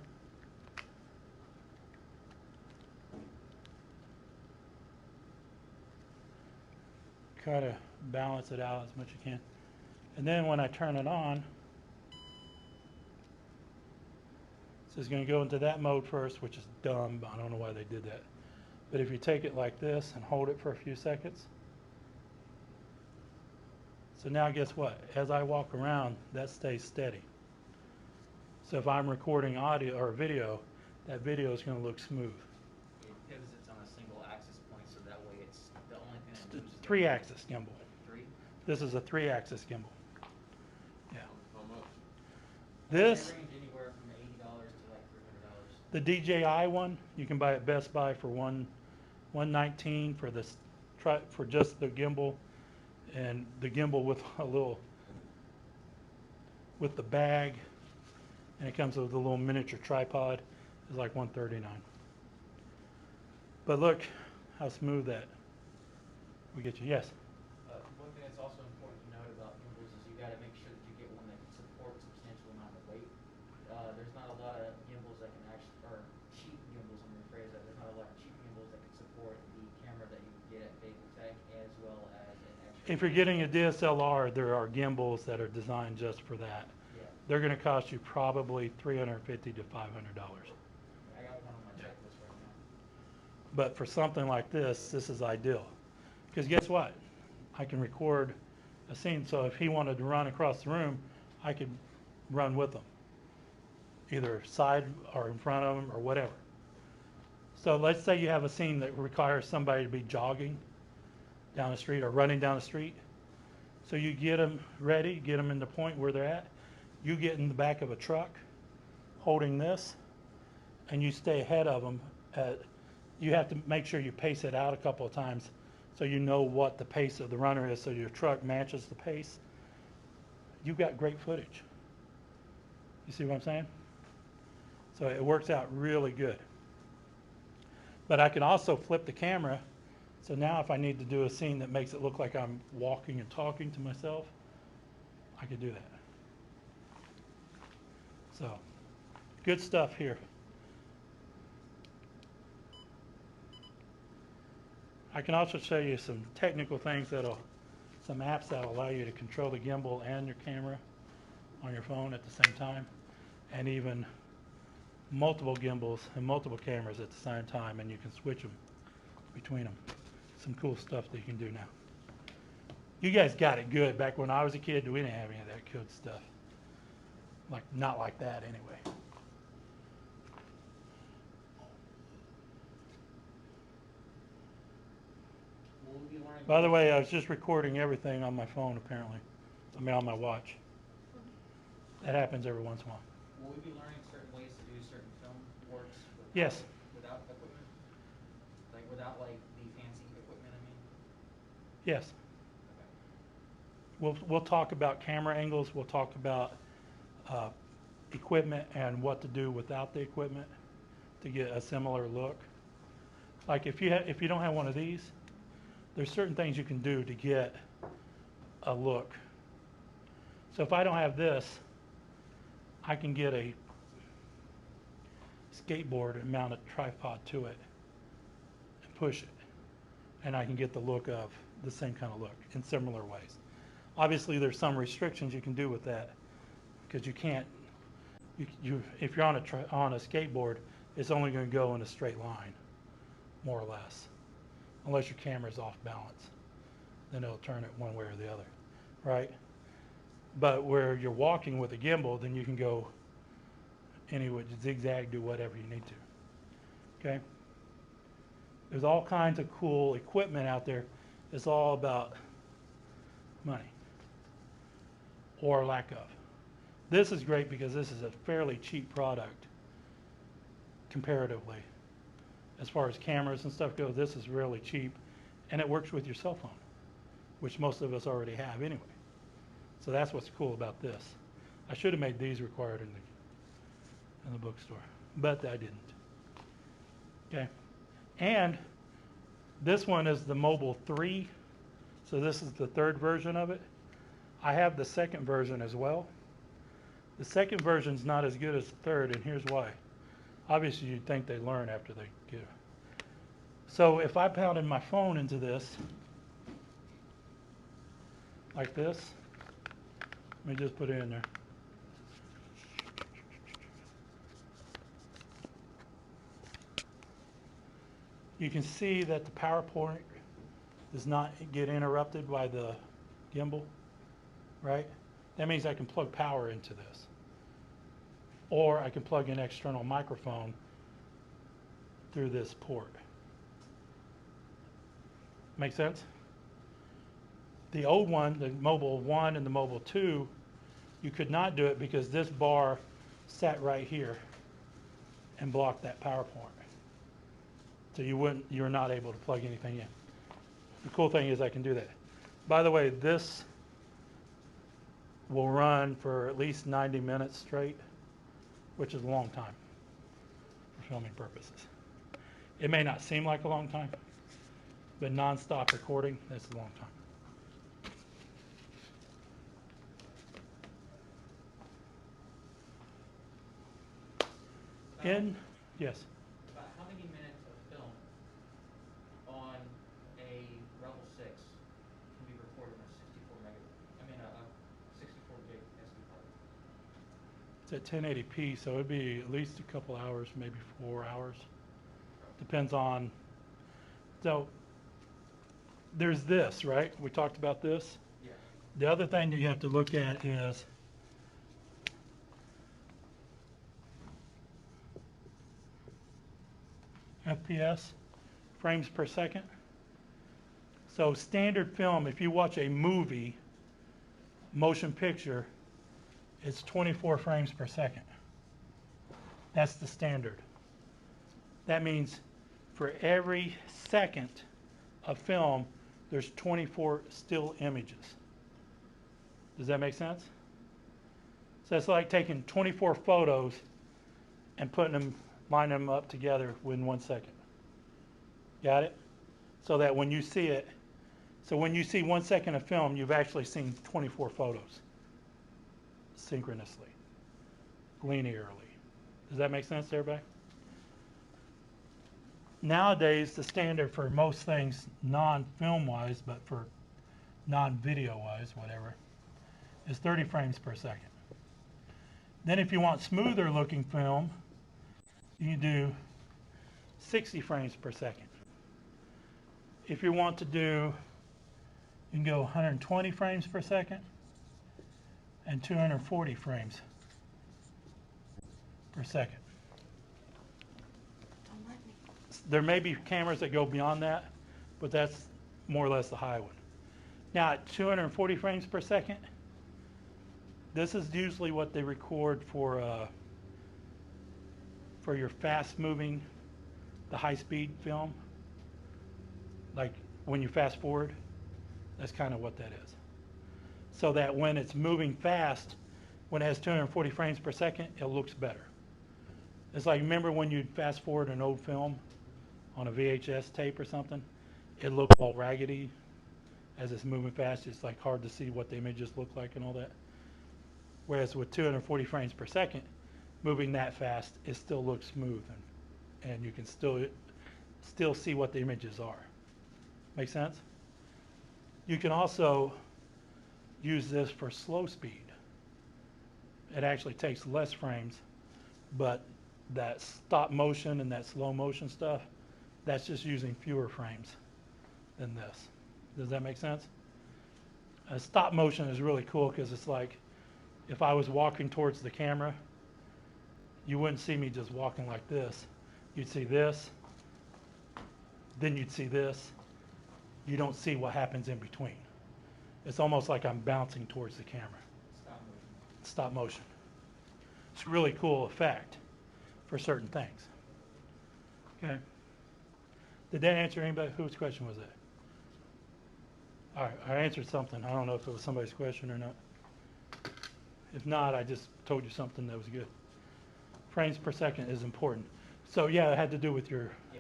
Try to balance it out as much as you can. And then when I turn it on, so it's going to go into that mode first, which is dumb. I don't know why they did that. But if you take it like this and hold it for a few seconds. So now guess what? As I walk around, that stays steady. So if I'm recording audio or video, that video is going to look smooth. It pivots on a single axis point, so that way it's the only thing that moves. It's a 3-axis gimbal. Three? This is a 3-axis gimbal. Yeah. How much? This, They range anywhere from $80 to like $300. the DJI one, you can buy at Best Buy for $119 for this for just the gimbal, and the gimbal with a little with the bag, and it comes with a little miniature tripod, is like $139. But look how smooth that we get you. Yes. One thing that's also important to note about gimbals is you got to make sure that you get one that can support a substantial amount of weight. There's not a lot of gimbals that can actually, or cheap gimbals, let me rephrase that. There's not a lot of cheap gimbals that can support the camera that you get at Tech, as well as an extra. If you're getting a DSLR, there are gimbals that are designed just for that. Yeah, They're going to cost you probably $350 to $500. I got one on my checklist right now. But for something like this is ideal. Because guess what? I can record a scene. So if he wanted to run across the room, I could run with him. Either side or in front of him or whatever. So let's say you have a scene that requires somebody to be jogging down the street or running down the street. So you get them ready, get them in the point where they're at. You get in the back of a truck holding this, and you stay ahead of them. You have to make sure you pace it out a couple of times so you know what the pace of the runner is, so your truck matches the pace. You've got great footage. You see what I'm saying? So it works out really good. But I can also flip the camera, so now if I need to do a scene that makes it look like I'm walking and talking to myself, I could do that. So, good stuff here. I can also show you some technical things some apps that'll allow you to control the gimbal and your camera on your phone at the same time, and even multiple gimbals and multiple cameras at the same time, and you can switch them between them. Some cool stuff that you can do now. You guys got it good. Back when I was a kid, we didn't have any of that good stuff. Not like that anyway. Will we be learning? By the way, I was just recording everything on my phone apparently. I mean on my watch. That happens every once in a while. Will we be learning certain ways to do certain film works Yes. without equipment? Yes. Okay. We'll talk about camera angles, we'll talk about equipment and what to do without the equipment to get a similar look. Like if you don't have one of these, there's certain things you can do to get a look. So if I don't have this, I can get a skateboard and mount a tripod to it and push it, and I can get the look of the same kind of look in similar ways. Obviously there's some restrictions you can do with that, because you can't, if you're on a skateboard, it's only going to go in a straight line, more or less, unless your camera's off balance, then it'll turn it one way or the other, right? But where you're walking with a gimbal, then you can go anyway, zigzag, do whatever you need to. Okay? There's all kinds of cool equipment out there. It's all about money or lack of. This is great because this is a fairly cheap product comparatively. As far as cameras and stuff go, this is really cheap, and it works with your cell phone, which most of us already have anyway. So that's what's cool about this. I should have made these required in the bookstore, but I didn't. Okay, and this one is the Mobile 3, so this is the third version of it. I have the second version as well. The second version is not as good as the third, and here's why. Obviously, you'd think they learn after they get it. So if I pounded my phone into this, like this, let me just put it in there. You can see that the PowerPoint does not get interrupted by the gimbal, right? That means I can plug power into this. Or I can plug an external microphone through this port. Make sense? The old one, the Mobile 1 and the Mobile 2, you could not do it because this bar sat right here and blocked that PowerPoint. So you're not able to plug anything in. The cool thing is I can do that. By the way, this will run for at least 90 minutes straight, which is a long time for filming purposes. It may not seem like a long time, but non-stop recording, that's a long time. Yes. About how many minutes of film on a Rebel 6 can be recorded on a 64 gig SD card? It's at 1080p, so it'd be at least a couple hours, maybe 4 hours. Depends on, so there's this, right? We talked about this. Yeah. The other thing that you have to look at is FPS, frames per second. So standard film, if you watch a movie, motion picture, it's 24 frames per second. That's the standard. That means for every second of film, there's 24 still images. Does that make sense? So it's like taking 24 photos and putting them, lining them up together within 1 second. Got it? So that when you see it, so when you see 1 second of film, you've actually seen 24 photos synchronously, linearly. Does that make sense to everybody? Nowadays, the standard for most things, non-film wise, but for non-video wise, whatever, is 30 frames per second. Then if you want smoother looking film, you can do 60 frames per second. If you want to do, you can go 120 frames per second and 240 frames per second. There may be cameras that go beyond that, but that's more or less the high one. Now at 240 frames per second, this is usually what they record for your fast-moving, the high-speed film. Like when you fast forward, That's kind of what that is. So that when it's moving fast, when it has 240 frames per second, it looks better. It's like, remember when you'd fast forward an old film on a VHS tape or something? It looked all raggedy as it's moving fast. It's like hard to see what the images look like and all that. Whereas with 240 frames per second, moving that fast, it still looks smooth, and you can still see what the images are. Make sense? You can also use this for slow speed. It actually takes less frames, but that stop motion and that slow motion stuff, that's just using fewer frames than this. Does that make sense? Stop motion is really cool because it's like if I was walking towards the camera, you wouldn't see me just walking like this. You'd see this, then you'd see this. You don't see what happens in between. It's almost like I'm bouncing towards the camera. Stop motion. It's a really cool effect for certain things. Okay. Did that answer anybody? Whose question was that? All right, I answered something. I don't know if it was somebody's question or not. If not, I just told you something that was good. Frames per second is important. So yeah, it had to do with your. Yeah.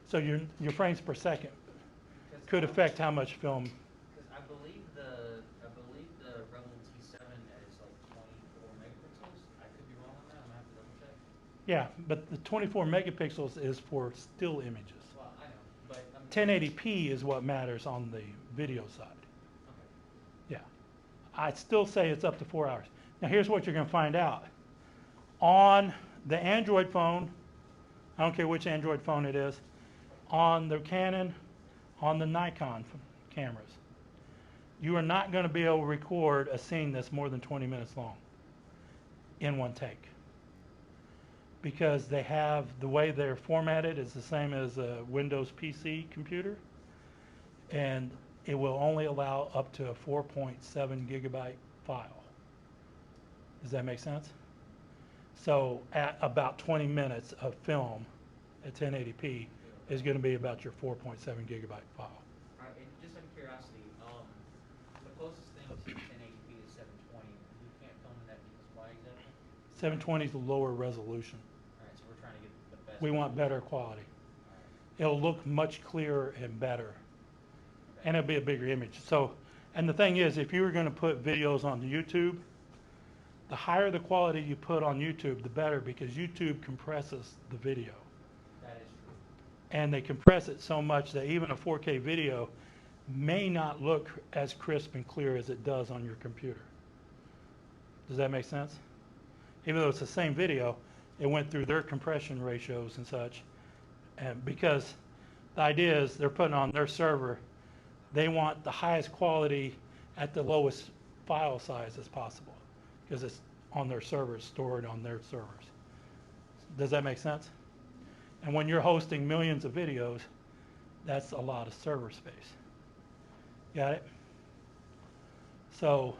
So your frames per second 'Cause, could affect how much film. Because I believe the Rebel T7 is like 24 megapixels. I could be wrong on that. I'm gonna have to double check. Yeah, but the 24 megapixels is for still images. Well, I know, but 1080p is what matters on the video side. Okay. Yeah. I'd still say it's up to 4 hours. Now here's what you're going to find out. On the Android phone, I don't care which Android phone it is, on the Canon, on the Nikon cameras, you are not going to be able to record a scene that's more than 20 minutes long in one take. Because they have, the way they're formatted is the same as a Windows PC computer, and it will only allow up to a 4.7 gigabyte file. Does that make sense? So at about 20 minutes of film at 1080p is going to be about your 4.7 gigabyte file. Alright, and just out of curiosity, the closest thing to 1080p is 720. You can't film in that because why exactly? 720 is the lower resolution. Alright, so we're trying to get the best. We want better quality. It'll look much clearer and better. And it'll be a bigger image. So, and the thing is, if you were going to put videos on YouTube, the higher the quality you put on YouTube, the better, because YouTube compresses the video. That is true. And they compress it so much that even a 4K video may not look as crisp and clear as it does on your computer. Does that make sense? Even though it's the same video, it went through their compression ratios and such. And because the idea is they're putting on their server, they want the highest quality at the lowest file size as possible, because it's on their servers, stored on their servers. Does that make sense? And when you're hosting millions of videos, that's a lot of server space. Got it? So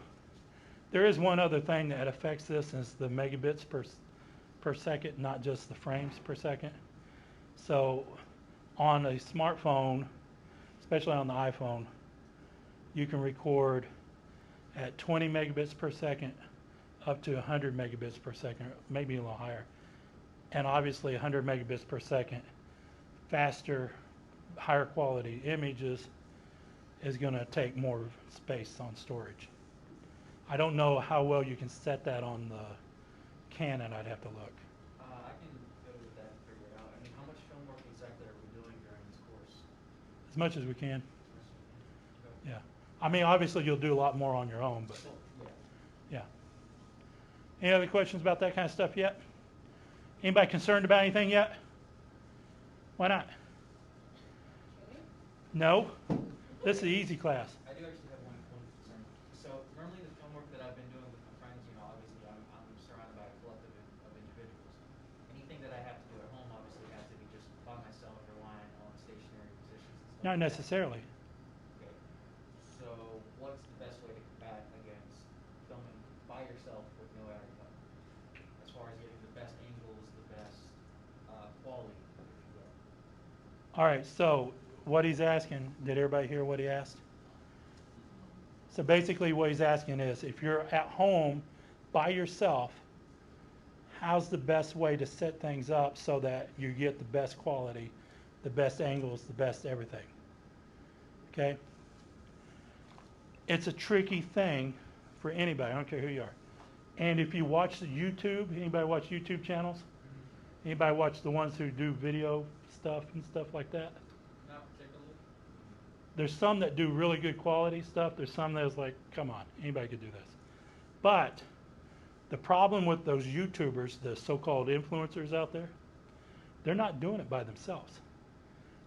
there is one other thing that affects this, and it's the megabits per second, not just the frames per second. So on a smartphone, especially on the iPhone, you can record at 20 megabits per second up to 100 megabits per second, maybe a little higher. And obviously 100 megabits per second, faster, higher quality images is going to take more space on storage. I don't know how well you can set that on the Canon. I'd have to look. I can go with that and figure it out. I mean, how much film work exactly are we doing during this course? As much as we can. Okay. Yeah. I mean, obviously you'll do a lot more on your own, but Yeah. yeah. Any other questions about that kind of stuff yet? Anybody concerned about anything yet? Why not? No? This is the easy class. I do actually have one concern. So normally the film work that I've been doing with my friends, obviously I'm surrounded by a collective of individuals. Anything that I have to do at home obviously has to be just by myself, relying on stationary positions and stuff. Not like that. necessarily. Okay. So what's the best way to combat against filming by yourself with no editing? As far as getting the best angles, the best quality, if you will. All right, so what he's asking, did everybody hear what he asked? So basically what he's asking is, if you're at home by yourself, how's the best way to set things up so that you get the best quality, the best angles, the best everything? Okay? It's a tricky thing for anybody, I don't care who you are. And if you watch the YouTube, anybody watch YouTube channels? Anybody watch the ones who do video stuff and stuff like that? Not particularly. There's some that do really good quality stuff. There's some that's like, come on, anybody could do this. But the problem with those YouTubers, the so-called influencers out there, they're not doing it by themselves.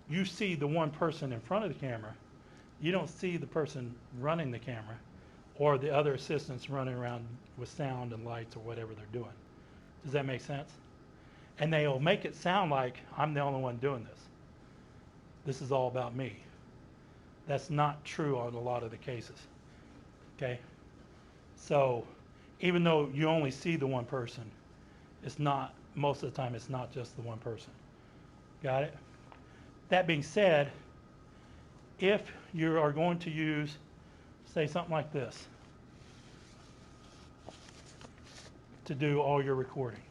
You see the one person in front of the camera. You don't see the person running the camera or the other assistants running around with sound and lights or whatever they're doing. Does that make sense? And they'll make it sound like I'm the only one doing this. This is all about me. That's not true on a lot of the cases. Okay? So even though you only see the one person, it's not, most of the time it's not just the one person. Got it? That being said, if you are going to use, say something like this, to do all your recording,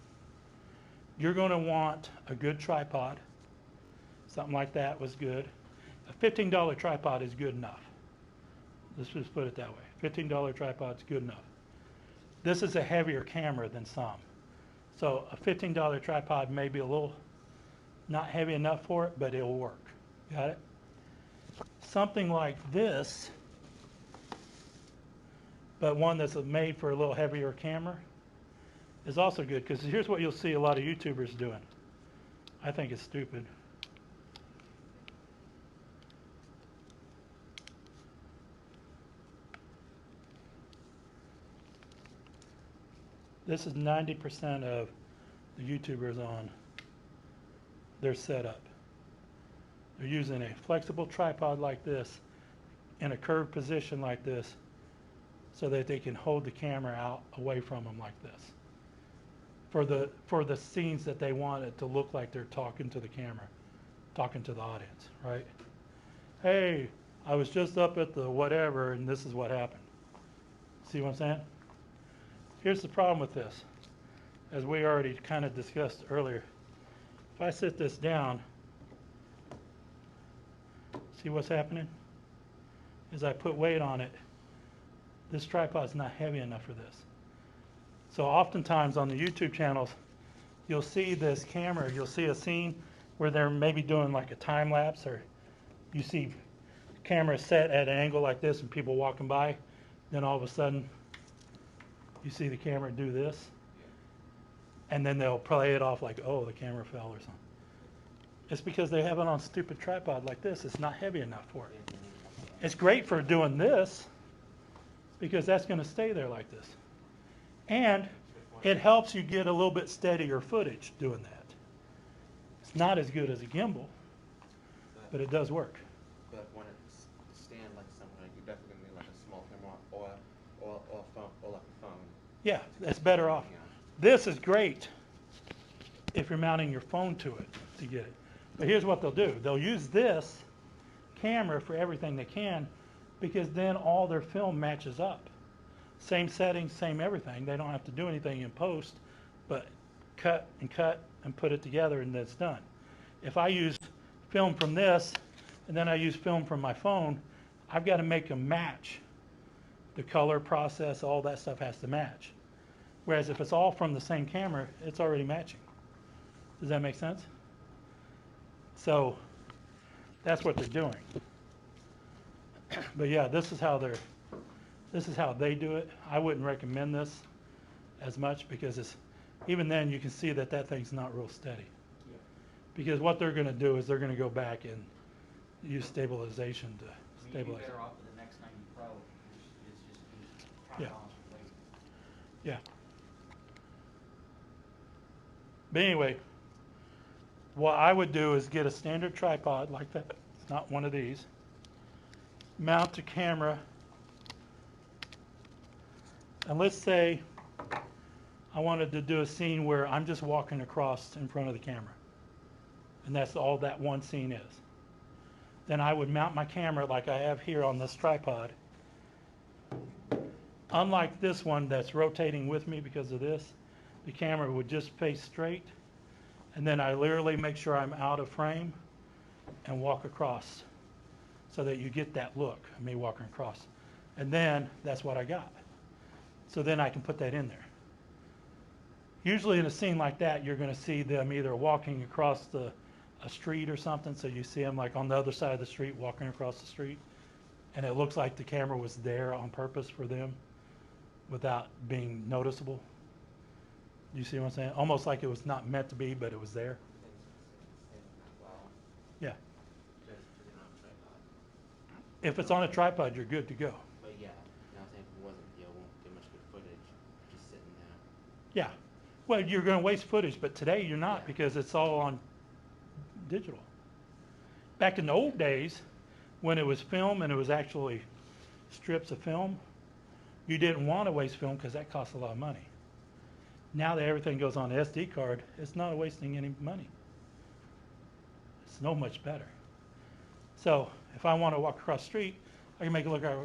you're going to want a good tripod. Something like that was good. A $15 tripod is good enough. Let's just put it that way. $15 tripod is good enough. This is a heavier camera than some. So a $15 tripod may be a little not heavy enough for it, but it'll work. Got it? Something like this, but one that's made for a little heavier camera, is also good, because here's what you'll see a lot of YouTubers doing. I think it's stupid. This is 90% of the YouTubers on their setup. They're using a flexible tripod like this in a curved position like this so that they can hold the camera out away from them like this. For the scenes that they want it to look like they're talking to the camera, talking to the audience, right? Hey, I was just up at the whatever and this is what happened. See what I'm saying? Here's the problem with this, as we already kind of discussed earlier. If I sit this down, see what's happening? As I put weight on it, this tripod's not heavy enough for this. So oftentimes on the YouTube channels, you'll see this camera, you'll see a scene where they're maybe doing like a time lapse, or you see camera set at an angle like this and people walking by, then all of a sudden you see the camera do this, and then they'll play it off like, oh, the camera fell or something. It's because they have it on a stupid tripod like this. It's not heavy enough for it. It's great for doing this because that's going to stay there like this. And it helps you get a little bit steadier footage doing that. It's not as good as a gimbal, but it does work. But when it's stand like somewhere, you definitely need like a small camera or a phone or like a phone. Yeah, that's better off. Yeah. This is great if you're mounting your phone to it to get it. But here's what they'll do. They'll use this camera for everything they can because then all their film matches up. Same settings, same everything. They don't have to do anything in post, but cut and put it together and it's done. If I use film from this and then I use film from my phone, I've got to make them match. The color process, all that stuff has to match. Whereas if it's all from the same camera, it's already matching. Does that make sense? So that's what they're doing. But yeah, this is how they do it. I wouldn't recommend this as much because it's, even then you can see that that thing's not real steady. Yeah. Because what they're going to do is they're going to go back and use stabilization to I mean, you'd stabilize. be better off with the next 90 Pro. It's just Yeah. counterbalance with weight. Yeah. But anyway, what I would do is get a standard tripod like that. It's not one of these. Mount the camera. And let's say I wanted to do a scene where I'm just walking across in front of the camera. And that's all that one scene is. Then I would mount my camera like I have here on this tripod. Unlike this one that's rotating with me because of this, the camera would just face straight, and then I literally make sure I'm out of frame and walk across so that you get that look of me walking across. And then that's what I got. So then I can put that in there. Usually in a scene like that, you're going to see them either walking across a street or something, so you see them like on the other side of the street walking across the street, and it looks like the camera was there on purpose for them without being noticeable. You see what I'm saying? Almost like it was not meant to be, but it was there. Wow. Yeah. Just put it on a tripod. If it's on a tripod, you're good to go. But yeah, you know what I'm saying? If it wasn't, you won't get much good footage just sitting there. Yeah. Well, you're going to waste footage, but today you're not Yeah. because it's all on digital. Back in the old days, when it was film and it was actually strips of film, you didn't want to waste film because that costs a lot of money. Now that everything goes on the SD card, it's not wasting any money. It's no much better. So if I want to walk across the street, I can make it look like,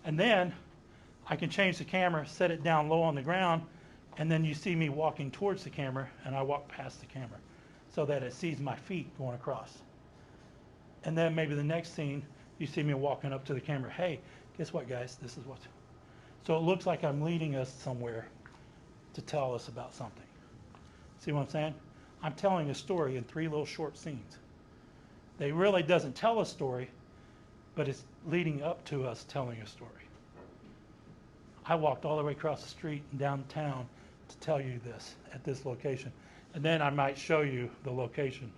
and then I can change the camera, set it down low on the ground, and then you see me walking towards the camera, and I walk past the camera so that it sees my feet going across. And then maybe the next scene, you see me walking up to the camera. Hey, guess what, guys? This is what. So it looks like I'm leading us somewhere to tell us about something. See what I'm saying? I'm telling a story in 3 little short scenes. They really doesn't tell a story, but it's leading up to us telling a story. I walked all the way across the street and downtown to tell you this at this location. And then I might show you the location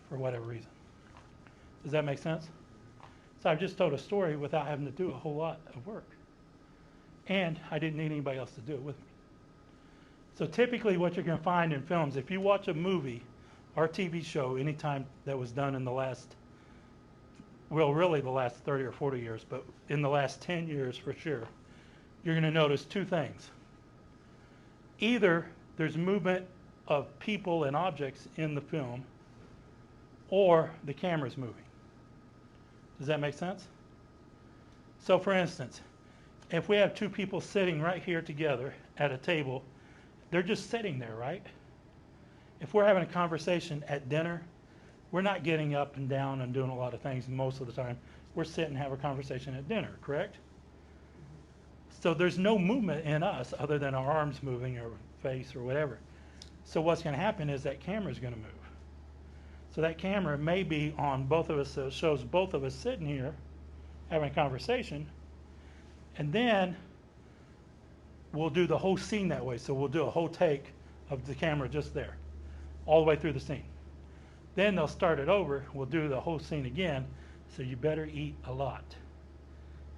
for whatever reason. Does that make sense? So I've just told a story without having to do a whole lot of work. And I didn't need anybody else to do it with me. So typically what you're going to find in films, if you watch a movie or TV show anytime that was done in the last, well, really the last 30 or 40 years, but in the last 10 years for sure, you're going to notice 2 things. Either there's movement of people and objects in the film, or the camera's moving. Does that make sense? So for instance, if we have 2 people sitting right here together at a table, they're just sitting there, right? If we're having a conversation at dinner, we're not getting up and down and doing a lot of things most of the time. We're sitting and have a conversation at dinner, correct? So there's no movement in us other than our arms moving or face or whatever. So what's going to happen is that camera is going to move. So that camera may be on both of us, so it shows both of us sitting here having a conversation, and then we'll do the whole scene that way. So we'll do a whole take of the camera just there, all the way through the scene. Then they'll start it over. We'll do the whole scene again, so you better eat a lot.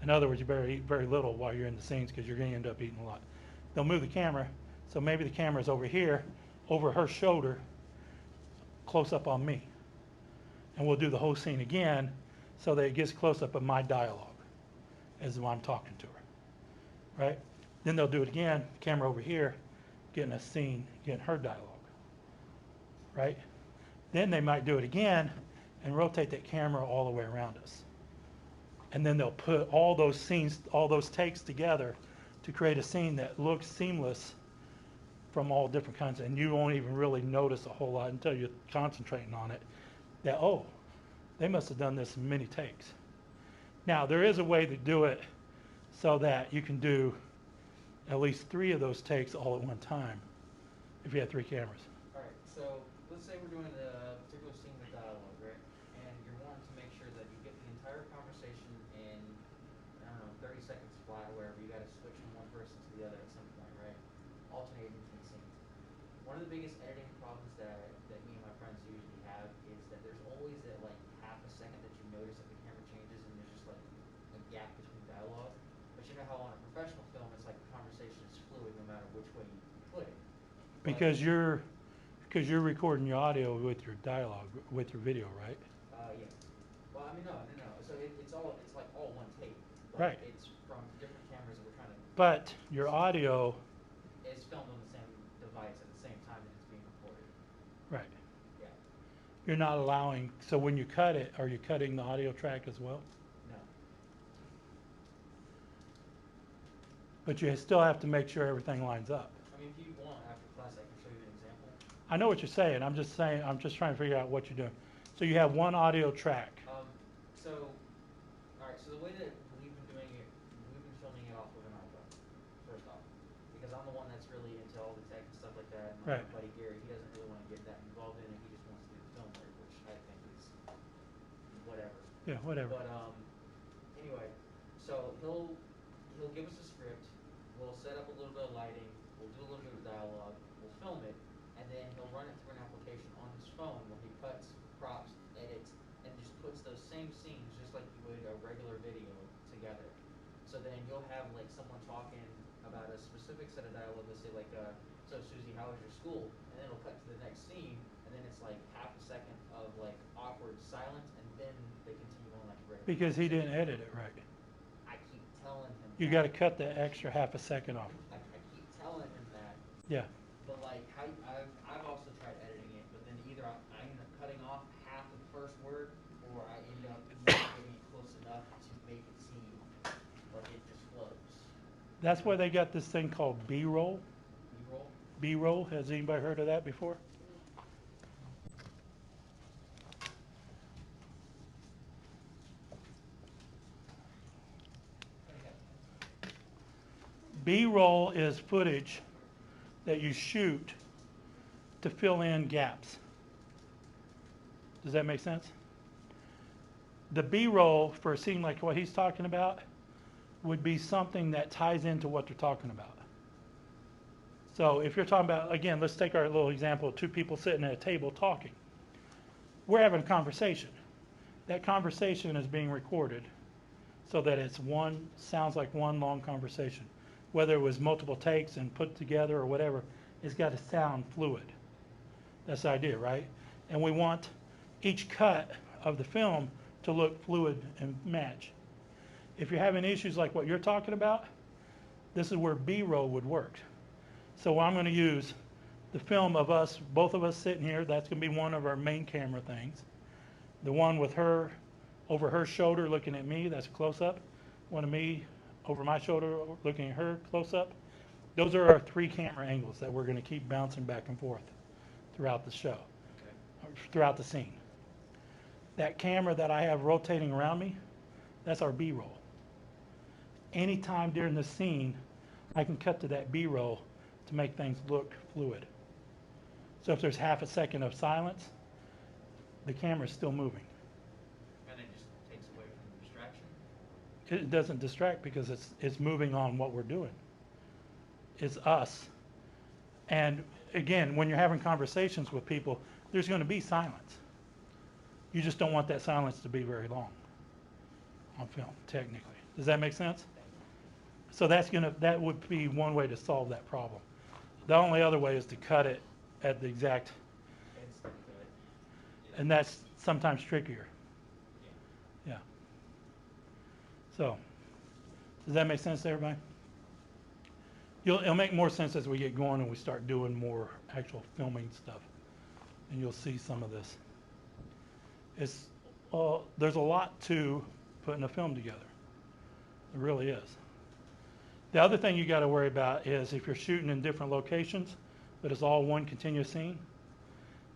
In other words, you better eat very little while you're in the scenes because you're going to end up eating a lot. They'll move the camera, so maybe the camera's over here, over her shoulder, close up on me. And we'll do the whole scene again so that it gets close up of my dialogue as I'm talking to her, right? Then they'll do it again, camera over here, getting a scene, getting her dialogue, right? Then they might do it again and rotate that camera all the way around us. And then they'll put all those scenes, all those takes together to create a scene that looks seamless from all different kinds. And you won't even really notice a whole lot until you're concentrating on it, that, oh, they must have done this in many takes. Now, there is a way to do it so that you can do at least 3 of those takes all at one time if you have 3 cameras. Alright, so let's say we're doing a particular scene with dialogue, right? And you're wanting to make sure that you get the entire conversation in, I don't know, 30 seconds flat or wherever. You gotta switch from one person to the other at some point, right? Alternating between scenes. One of the biggest editing problems that me and my friends usually have is that there's always that like half a second that you notice that the camera changes and there's just like a gap between dialogue. But you know how on a professional film it's like the conversation is fluid no matter which way you put it. Because you're recording your audio with your dialogue, with your video, right? Yeah. Well, I mean, no. So it's like all one tape. But Right. It's from different cameras that we're trying to. But your audio, It's filmed on the same device at the same time that it's being recorded. right, Yeah. you're not allowing, so when you cut it, are you cutting the audio track as well? No. but you still have to make sure everything lines up. I mean, if you want, after class, I can show you an example. I know what you're saying, I'm just trying to figure out what you're doing. So you have one audio track. So, alright, so the way that we've been doing it, we've been filming it off of an iPhone, first off. Because I'm the one that's really into all the tech and stuff like that, and Right. my buddy Gary, he doesn't really wanna get that involved in it, he just wants to do the film work, which I think is whatever. Yeah, whatever. But, anyway, so he'll give us a script, we'll set up a little bit of lighting, we'll do a little bit of dialogue, we'll film it, and then he'll run it through an application on his phone where he cuts, crops, edits, and just puts those same scenes, just like you would a regular video, together. So then you'll have like someone talking about a specific set of dialogue, let's say like, so Susie, how was your school? And then it'll cut to the next scene, and then it's like half a second of like awkward silence, and then they continue on like a regular. Because he didn't edit it right. I keep telling him. You that. gotta cut the extra half a second off. I keep telling him that. Yeah, But like, I've also tried editing it, but then either I end up cutting off half of the first word, or I end up getting it close enough to make it seem like it just flows. that's why they got this thing called B-roll. B-roll. B-roll, has anybody heard of that before? B-roll is footage that you shoot to fill in gaps. Does that make sense? The B-roll for a scene like what he's talking about would be something that ties into what they're talking about. So if you're talking about, again, let's take our little example of two people sitting at a table talking. We're having a conversation. That conversation is being recorded so that sounds like one long conversation. Whether it was multiple takes and put together or whatever, it's got to sound fluid. That's the idea, right? And we want each cut of the film to look fluid and match. If you're having issues like what you're talking about, this is where B-roll would work. So I'm going to use the film of us, both of us sitting here. That's going to be one of our main camera things. The one with her over her shoulder looking at me, that's close up. One of me over my shoulder looking at her close up. Those are our 3 camera angles that we're going to keep bouncing back and forth throughout the show, throughout the scene. That camera that I have rotating around me, that's our B-roll. Anytime during the scene, I can cut to that B-roll to make things look fluid. So if there's half a second of silence, the camera's still moving. And it just takes away from the distraction. It doesn't distract because it's moving on what we're doing. It's us. And again, when you're having conversations with people, there's going to be silence. You just don't want that silence to be very long on film, technically. Does that make sense? So that would be one way to solve that problem. The only other way is to cut it at the exact, and that's sometimes trickier. Yeah. So, does that make sense to everybody? It'll make more sense as we get going and we start doing more actual filming stuff, and you'll see some of this. There's a lot to putting a film together. There really is. The other thing you got to worry about is if you're shooting in different locations, but it's all one continuous scene,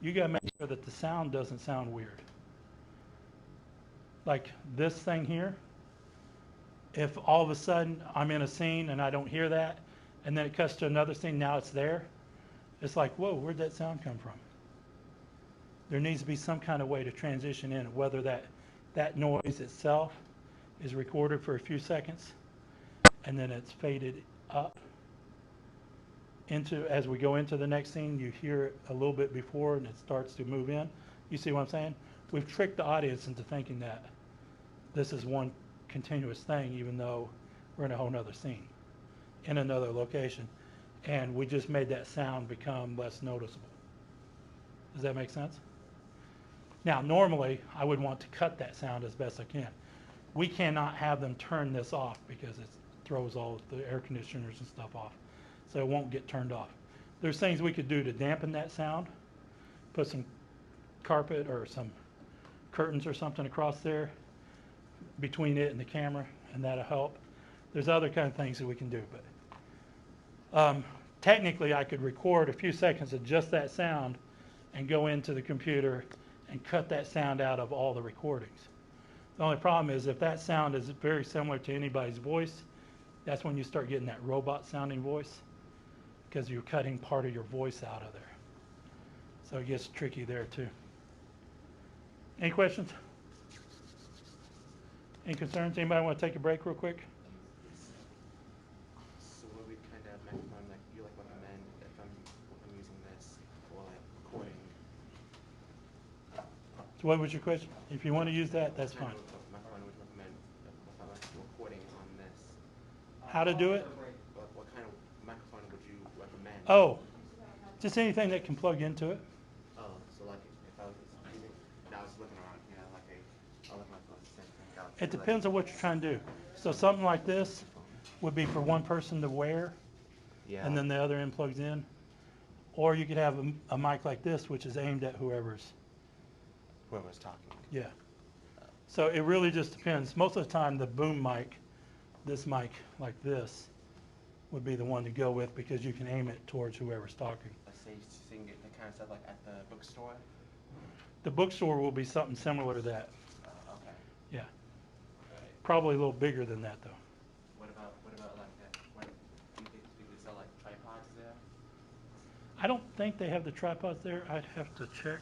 you got to make sure that the sound doesn't sound weird. Like this thing here, if all of a sudden I'm in a scene and I don't hear that, and then it cuts to another scene, now it's there, it's like, whoa, where'd that sound come from? There needs to be some kind of way to transition in, whether that noise itself is recorded for a few seconds, and then it's faded up into, as we go into the next scene, you hear it a little bit before and it starts to move in. You see what I'm saying? We've tricked the audience into thinking that this is one continuous thing, even though we're in a whole nother scene, in another location. And we just made that sound become less noticeable. Does that make sense? Now, normally, I would want to cut that sound as best I can. We cannot have them turn this off because it throws all the air conditioners and stuff off. So it won't get turned off. There's things we could do to dampen that sound. Put some carpet or some curtains or something across there between it and the camera, and that'll help. There's other kind of things that we can do, but Technically, I could record a few seconds of just that sound and go into the computer and cut that sound out of all the recordings. The only problem is if that sound is very similar to anybody's voice, that's when you start getting that robot sounding voice, because you're cutting part of your voice out of there. So it gets tricky there too. Any questions? Any concerns? Anybody want to take a break real quick? So what we kind of maximum like you like recommend if I'm using this for like recording? So what was your question? If you want to use that, that's fine. Microphone would you recommend if I'm like recording on this? How to do it? What kind of microphone would you recommend? Oh, just anything that can plug into it. Oh, so like if I was using, now I was looking around here like I like my phone the same thing. It depends on what you're trying to do. So something like this would be for one person to wear, Yeah. and then the other end plugs in. Or you could have a mic like this, which is aimed at whoever's, whoever's talking. yeah. So it really just depends. Most of the time, the boom mic, this mic like this, would be the one to go with because you can aim it towards whoever's talking. Let's say you can get the kind of stuff like at the bookstore. The bookstore will be something similar to that, Okay. yeah. Probably a little bigger than that though. What about like that? What do you think they sell like tripods there? I don't think they have the tripods there. I'd have to check.